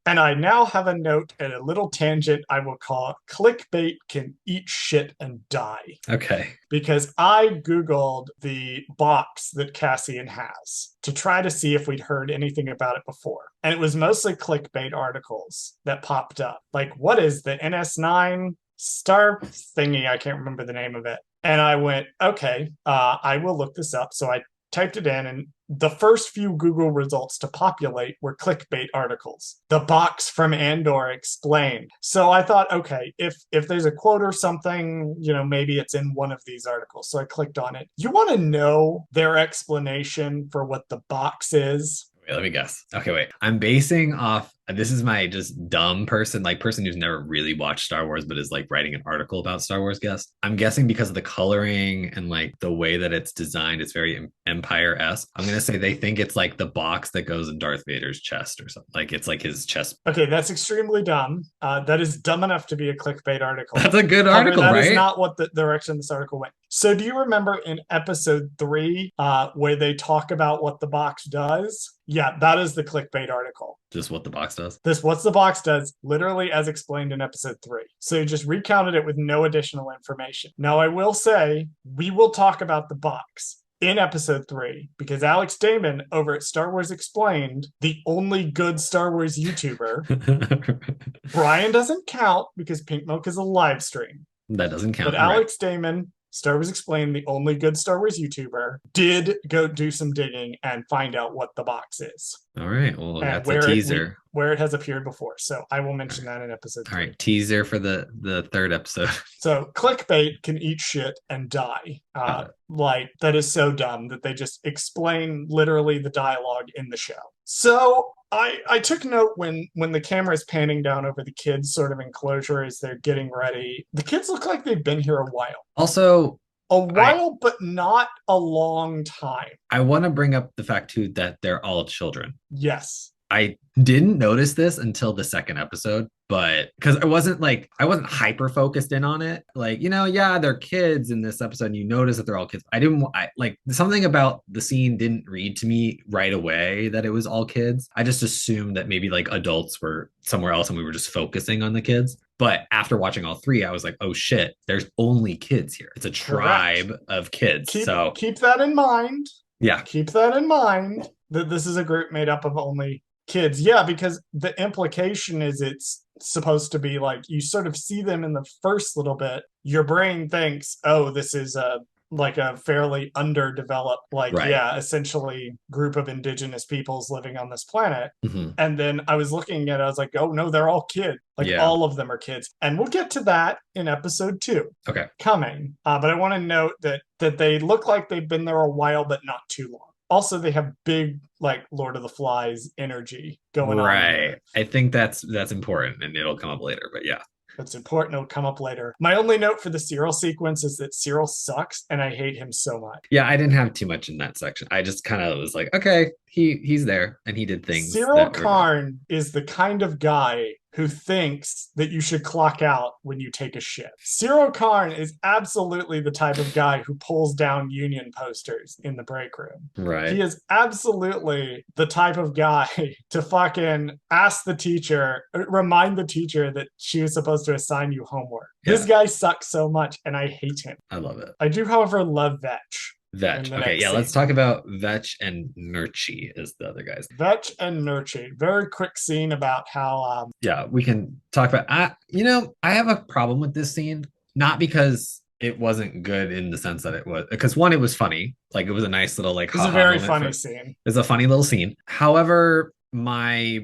And I now have a note and a little tangent I will call clickbait can eat shit and die. Okay. Because I Googled the box that Cassian has to try to see if we'd heard anything about it before. And it was mostly clickbait articles that popped up. Like, what is the NS9 star thingy? I can't remember the name of it. And I went, okay, I will look this up. So I typed it in, and the first few Google results to populate were clickbait articles. The box from Andor explained. So I thought, okay, if there's a quote or something, maybe it's in one of these articles. So I clicked on it. You want to know their explanation for what the box is? Wait, let me guess. Okay, wait. I'm basing off, this is my just dumb person who's never really watched Star Wars, but is like writing an article about Star Wars guest. I'm guessing because of the coloring and like the way that it's designed, it's very Empire-esque. I'm going to say they think it's like the box that goes in Darth Vader's chest or something. Like it's like his chest. Okay, that's extremely dumb. That is dumb enough to be a clickbait article. That's a good article, right? That is not what the direction this article went. So do you remember in episode 3 where they talk about what the box does? Yeah, that is the clickbait article. Just what the box does? What's the box does, literally as explained in episode 3. So you just recounted it with no additional information. Now, I will say, we will talk about the box in episode 3, because Alex Damon over at Star Wars Explained, the only good Star Wars YouTuber, Brian doesn't count because Pink Milk is a live stream. That doesn't count. But Alex Damon, Star Wars Explained, the only good Star Wars YouTuber, did go do some digging and find out what the box is. All right. Well, that's a teaser. Where it has appeared before. So I will mention that in episode 3. All right. Teaser for the third episode. So clickbait can eat shit and die. Like, that is so dumb that they just explain literally the dialogue in the show. So I took note when the camera is panning down over the kids' sort of enclosure as they're getting ready. The kids look like they've been here a while. Also, but not a long time. I want to bring up the fact, too, that they're all children. Yes. I didn't notice this until the second episode, but because I wasn't hyper focused in on it. Like, they're kids in this episode, and you notice that they're all kids. Something about the scene didn't read to me right away that it was all kids. I just assumed that maybe like adults were somewhere else and we were just focusing on the kids. But after watching all 3, I was like, oh shit, there's only kids here. It's a tribe of kids. Keep that in mind. Yeah. Keep that in mind that this is a group made up of only kids. Yeah, because the implication is it's supposed to be like you sort of see them in the first little bit. Your brain thinks, oh, this is a fairly underdeveloped, essentially group of indigenous peoples living on this planet. Mm-hmm. And then I was looking at it, I was like, oh no, they're all kids. All of them are kids. And we'll get to that in episode 2. Okay. Coming. But I want to note that they look like they've been there a while, but not too long. Also, they have big, like, Lord of the Flies energy going on. Right. I think that's important, and it'll come up later, but yeah. It's important. It'll come up later. My only note for the Cyril sequence is that Cyril sucks, and I hate him so much. Yeah, I didn't have too much in that section. I just kind of was like, okay, he's there and he did things Cyril that were good. Karn is the kind of guy who thinks that you should clock out when you take a shit. Cyril Karn is absolutely the type of guy who pulls down union posters in the break room. Right. He is absolutely the type of guy to fucking ask the teacher, remind the teacher that she was supposed to assign you homework. Yeah. This guy sucks so much, and I hate him. I love it. I do, however, love Vetch. Vetch. Okay, yeah, let's talk about Vetch and Nurchi as the other guys. Vetch and Nurchi. Very quick scene about how yeah, we can talk about I have a problem with this scene, not because it wasn't good in the sense that it was, because one, it was funny. Like, it was a nice little like it's a very funny scene. It's a funny little scene. However, my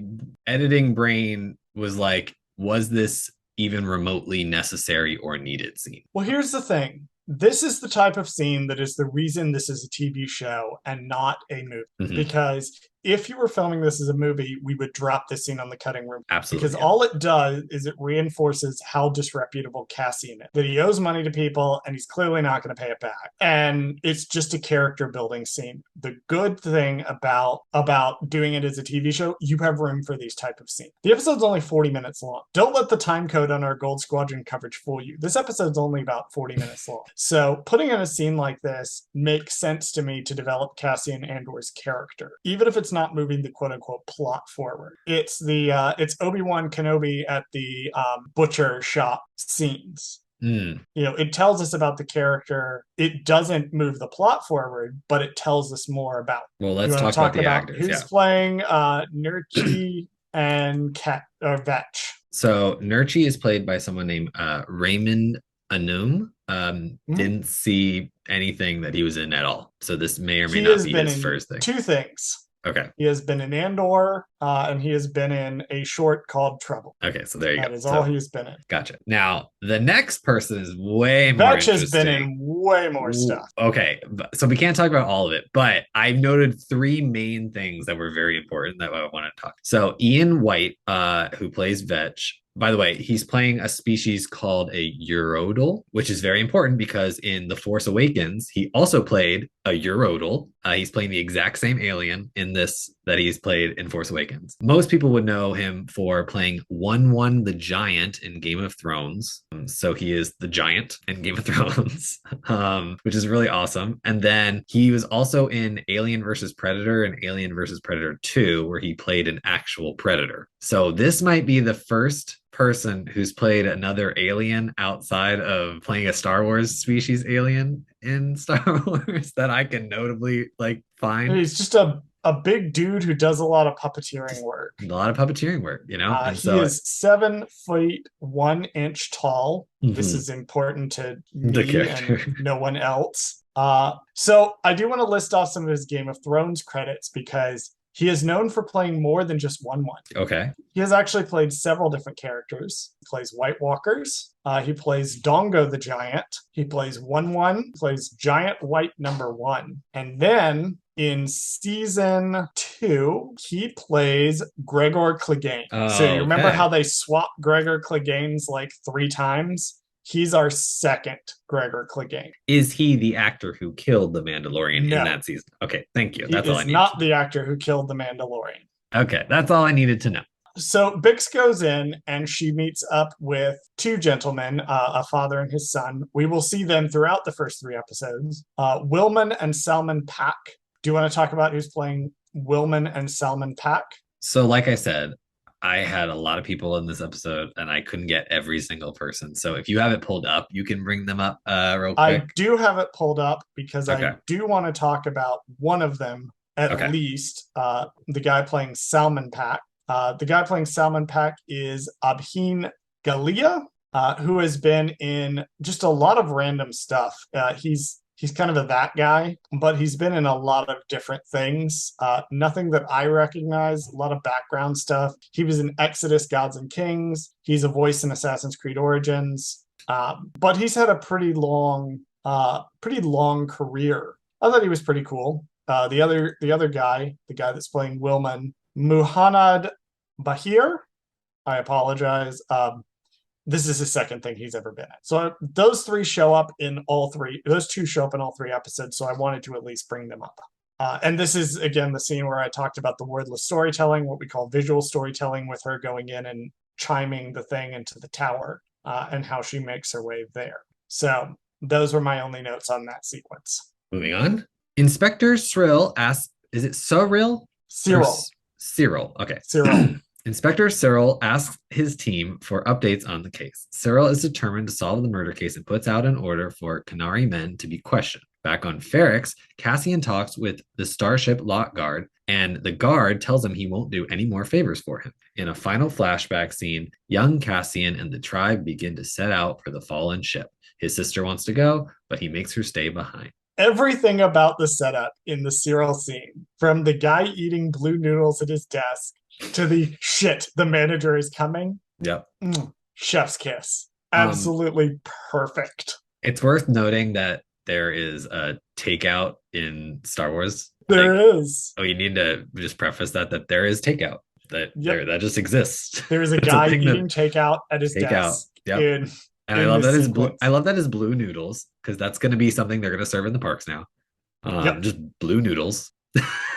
editing brain was like, was this even remotely necessary or needed scene? Well, here's the thing. This is the type of scene that is the reason this is a TV show and not a movie. Mm-hmm. Because if you were filming this as a movie, we would drop this scene on the cutting room. Absolutely. Because all it does is it reinforces how disreputable Cassian is. That he owes money to people and he's clearly not going to pay it back. And it's just a character building scene. The good thing about doing it as a TV show, you have room for these type of scenes. The episode's only 40 minutes long. Don't let the time code on our Gold Squadron coverage fool you. This episode's only about 40 minutes long. So putting in a scene like this makes sense to me to develop Cassian Andor's character. Even if it's not moving the quote-unquote plot forward. It's Obi-Wan Kenobi at the butcher shop scenes. It tells us about the character. It doesn't move the plot forward, but it tells us more about. Well, let's talk about the actors. Who's playing Nurchi and Vetch. So Nurchi is played by someone named Raymond Anum. Didn't see anything that he was in at all. So this may or may not be his first thing. Two things. Okay. He has been in Andor, and he has been in a short called Trouble. Okay, so there you go. That is all he's been in. Gotcha. Now, the next person is way more interesting. Vetch has been in way more stuff. Okay, so we can't talk about all of it, but I noted three main things that were very important that I want to talk. So Ian White, who plays Vetch, by the way, he's playing a species called a Urodal, which is very important because in The Force Awakens, he also played a Urodal. He's playing the exact same alien in this that he's played in Force Awakens. Most people would know him for playing 1-1 the Giant in Game of Thrones. So he is the Giant in Game of Thrones, which is really awesome. And then he was also in Alien vs. Predator and Alien vs. Predator 2, where he played an actual predator. So this might be the first person who's played another alien outside of playing a Star Wars species alien in Star Wars that I can notably find. He's just a big dude who does a lot of puppeteering work. A lot of puppeteering work, and he is 7 feet 1 inch tall. Mm-hmm. This is important to me and no one else. So I do want to list off some of his Game of Thrones credits because he is known for playing more than just one. Okay. He has actually played several different characters. He plays White Walkers. He plays Dongo the Giant. He plays 1-1. Plays Giant White number 1. And then in season 2, he plays Gregor Clegane. So you remember how they swapped Gregor Clegane's 3 times? He's our second Gregor Clegane. Is he the actor who killed the Mandalorian in that season? Okay, thank you. That's all I need. He is not the actor who killed the Mandalorian. Okay, that's all I needed to know. So Bix goes in and she meets up with 2 gentlemen, a father and his son. We will see them throughout the first 3 episodes. Wilman and Salman Pak. Do you want to talk about who's playing Wilman and Salman Pak? So like I said, I had a lot of people in this episode and I couldn't get every single person. So if you have it pulled up, you can bring them up real quick. I do have it pulled up because I do want to talk about one of them at least. The guy playing Salman Pak. The guy playing Salman Pak is Abhin Galia, who has been in just a lot of random stuff. He's kind of that guy, but he's been in a lot of different things. Nothing that I recognize, a lot of background stuff. He was in Exodus, Gods and Kings. He's a voice in Assassin's Creed Origins. But he's had a pretty long career. I thought he was pretty cool. The other guy, the guy that's playing Wilman, Muhannad Bahir, I apologize. This is the second thing he's ever been in. So those three show up in all three. Those two show up in all three episodes. So I wanted to at least bring them up. And this is, again, the scene where I talked about the wordless storytelling, what we call visual storytelling, with her going in and chiming the thing into the tower, and how she makes her way there. So those were my only notes on that sequence. Moving on. Inspector Cyril asks, is it Cyril? Cyril. Cyril. Okay. Cyril. Inspector Cyril asks his team for updates on the case. Cyril is determined to solve the murder case and puts out an order for Qunari men to be questioned. Back on Ferrix, Cassian talks with the Starship Lot Guard, and the guard tells him he won't do any more favors for him. In a final flashback scene, young Cassian and the tribe begin to set out for the fallen ship. His sister wants to go, but he makes her stay behind. Everything about the setup in the Cyril scene, from the guy eating blue noodles at his desk to the shit, the manager is coming. Yep. Chef's kiss. Absolutely perfect. It's worth noting that there is a takeout in Star Wars. There is. Oh, you need to just preface that there is takeout. That just exists. There is a guy eating takeout at his desk. Yep. And I love that is blue noodles, because that's going to be something they're going to serve in the parks now. Just blue noodles.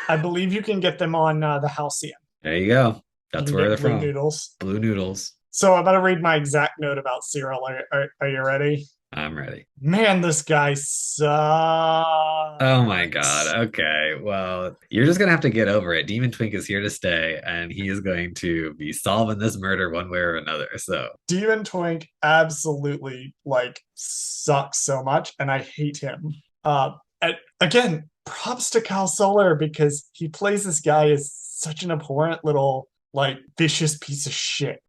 I believe you can get them on the Halcyon. There you go. That's where they're from. Noodles. Blue noodles. So I'm going to read my exact note about Cyril. Are you ready? I'm ready. Man, this guy sucks. Oh my God. Okay. Well, you're just going to have to get over it. Demon Twink is here to stay, and he is going to be solving this murder one way or another. So Demon Twink absolutely sucks so much, and I hate him. And again, props to Cal Solar, because he plays this guy as such an abhorrent little vicious piece of shit.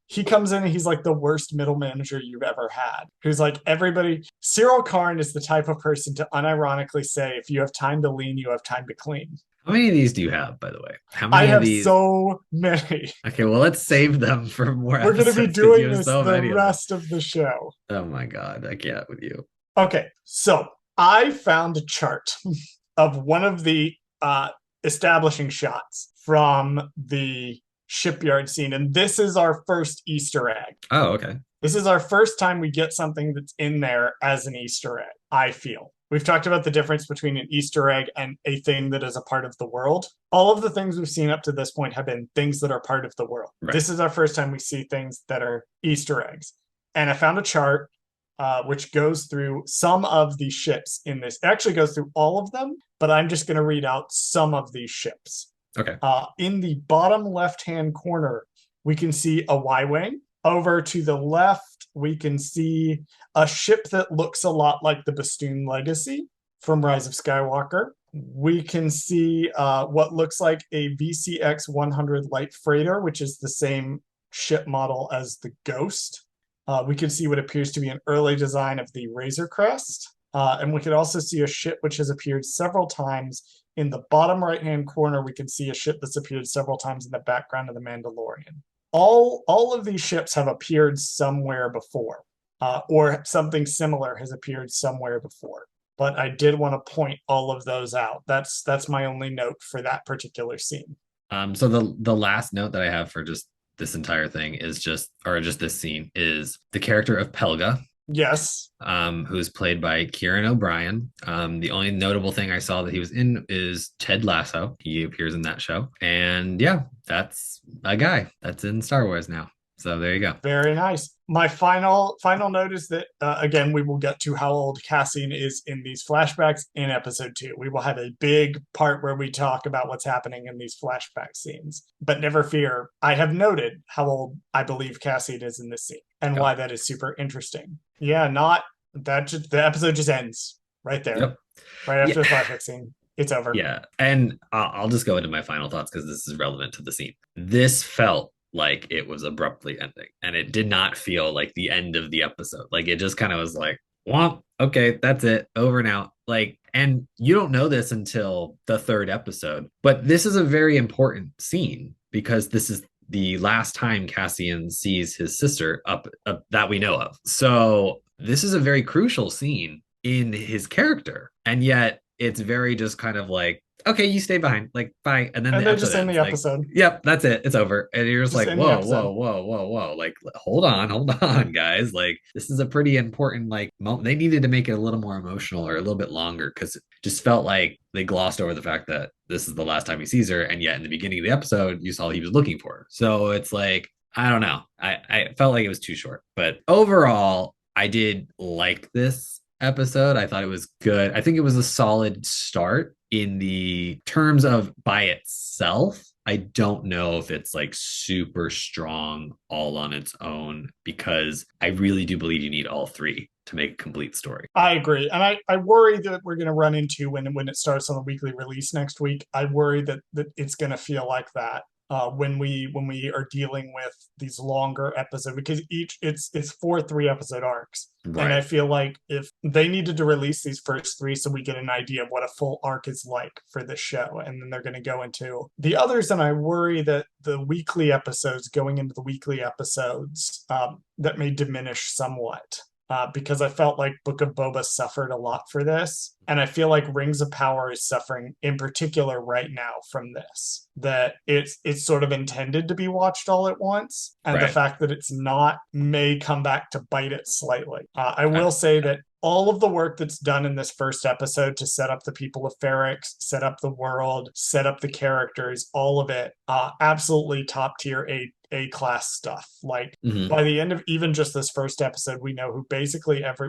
He comes in and he's the worst middle manager you've ever had. Who's everybody. Cyril Karn is the type of person to unironically say, if you have time to lean, you have time to clean. How many of these do you have, by the way? How many I have of these? So many. Okay, well, let's save them for more We're episodes. We're going to be doing this the rest of the show. Oh my God, I can't with you. Okay, so I found a chart of one of the establishing shots from the shipyard scene, and this is our first Easter egg. Oh, okay. This is our first time we get something that's in there as an Easter egg, I feel. We've talked about the difference between an Easter egg and a thing that is a part of the world. All of the things we've seen up to this point have been things that are part of the world. Right. This is our first time we see things that are Easter eggs. And I found a chart which goes through some of the ships in this. It actually goes through all of them, but I'm just going to read out some of these ships. Okay. In the bottom left-hand corner, we can see a Y-Wing. Over to the left, we can see a ship that looks a lot like the Bastoon Legacy from Rise of Skywalker. We can see what looks like a VCX 100 light freighter, which is the same ship model as the Ghost. We can see what appears to be an early design of the Razor Crest. And we could also see a ship which has appeared several times. In the bottom right-hand corner, we can see a ship that's appeared several times in the background of The Mandalorian. All of these ships have appeared somewhere before, or something similar has appeared somewhere before. But I did want to point all of those out. That's my only note for that particular scene. So the last note that I have for just this entire thing is just this scene is the character of Pelga. Yes. Who's played by Kieran O'Brien. The only notable thing I saw that he was in is Ted Lasso. He appears in that show. And yeah, that's a guy that's in Star Wars now. So there you go. Very nice. My final note is that, again, we will get to how old Cassian is in these flashbacks in episode 2. We will have a big part where we talk about what's happening in these flashback scenes. But never fear, I have noted how old I believe Cassian is in this scene and why that is super interesting. Yeah, the episode just ends right there. Yep. Right after the flashback scene. It's over. Yeah. And I'll just go into my final thoughts because this is relevant to the scene. This felt like it was abruptly ending, and it did not feel like the end of the episode. It just kind of was womp, okay, that's it, over and out. And you don't know this until the 3rd episode, but this is a very important scene because this is the last time Cassian sees his sister up that we know of. So this is a very crucial scene in his character, and yet it's very just kind of okay, you stay behind, like bye. And then And the they episode just end ends. the Like, episode. yep, that's it. It's over. And you're just Just like, end the whoa, episode. whoa, whoa, whoa, whoa. Like, hold on, guys. Like, this is a pretty important like moment. They needed to make it a little more emotional or a little bit longer because it just felt like they glossed over the fact that this is the last time he sees her, and yet in the beginning of the episode, you saw he was looking for her. So it's like, I don't know. I felt like it was too short. But overall, I did like this episode. I thought it was good. I think it was a solid start in the terms of by itself. I don't know if it's like super strong all on its own because I really do believe you need all three to make a complete story. I agree. And I worry that we're going to run into when it starts on the weekly release next week. I worry that it's going to feel like that. When we are dealing with these longer episodes, because it's 4 3-episode arcs, Right. and I feel like if they needed to release these first 3 so we get an idea of what a full arc is like for the show, and then they're going to go into the others, and I worry that the weekly episodes going into the weekly episodes that may diminish somewhat. Because I felt like Book of Boba suffered a lot for this. And I feel like Rings of Power is suffering in particular right now from this. That it's sort of intended to be watched all at once. And the fact that it's not may come back to bite it slightly. I will say that all of the work that's done in this first episode to set up the people of Ferrix, set up the world, set up the characters, all of it, absolutely top tier A-class stuff. Like by the end of even just this first episode, we know who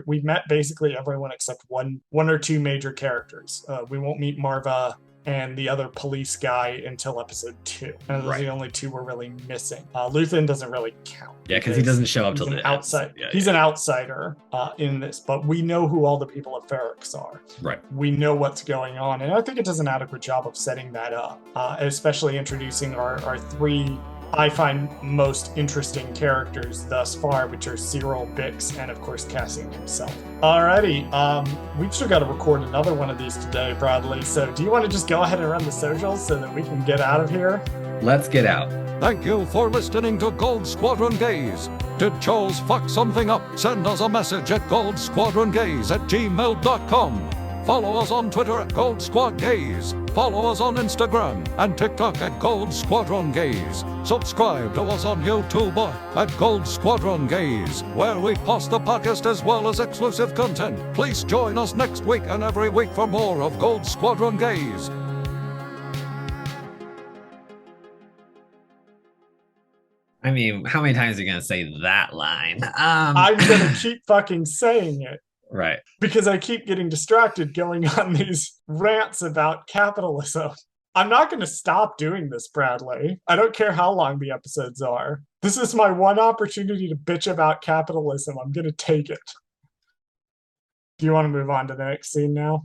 we've met basically everyone except one or two major characters. We won't meet Marva and the other police guy until episode 2. And those are the only 2 we're really missing. Luthen doesn't really count. Yeah, because he doesn't show up till the outside. He's an outsider in this, but we know who all the people of Ferrix are. Right. We know what's going on, and I think it does an adequate job of setting that up, especially introducing our 3 I find most interesting characters thus far, which are Cyril, Bix, and of course Cassian himself. Alrighty, we've still got to record another one of these today, Bradley. So do you want to just go ahead and run the socials so that we can get out of here? Let's get out. Thank you for listening to Goldsquadrongays. Did Charles fuck something up? Send us a message at goldsquadrongays@gmail.com. Follow us on Twitter at GoldSquadGays. Follow us on Instagram and TikTok at GoldSquadronGays. Subscribe to us on YouTube at GoldSquadronGays, where we post the podcast as well as exclusive content. Please join us next week and every week for more of Goldsquadrongays. I mean, how many times are you going to say that line? I'm going to keep fucking saying it. Right. Because I keep getting distracted going on these rants about capitalism. I'm not going to stop doing this, Bradley. I don't care how long the episodes are. This is my one opportunity to bitch about capitalism. I'm going to take it. Do you want to move on to the next scene now?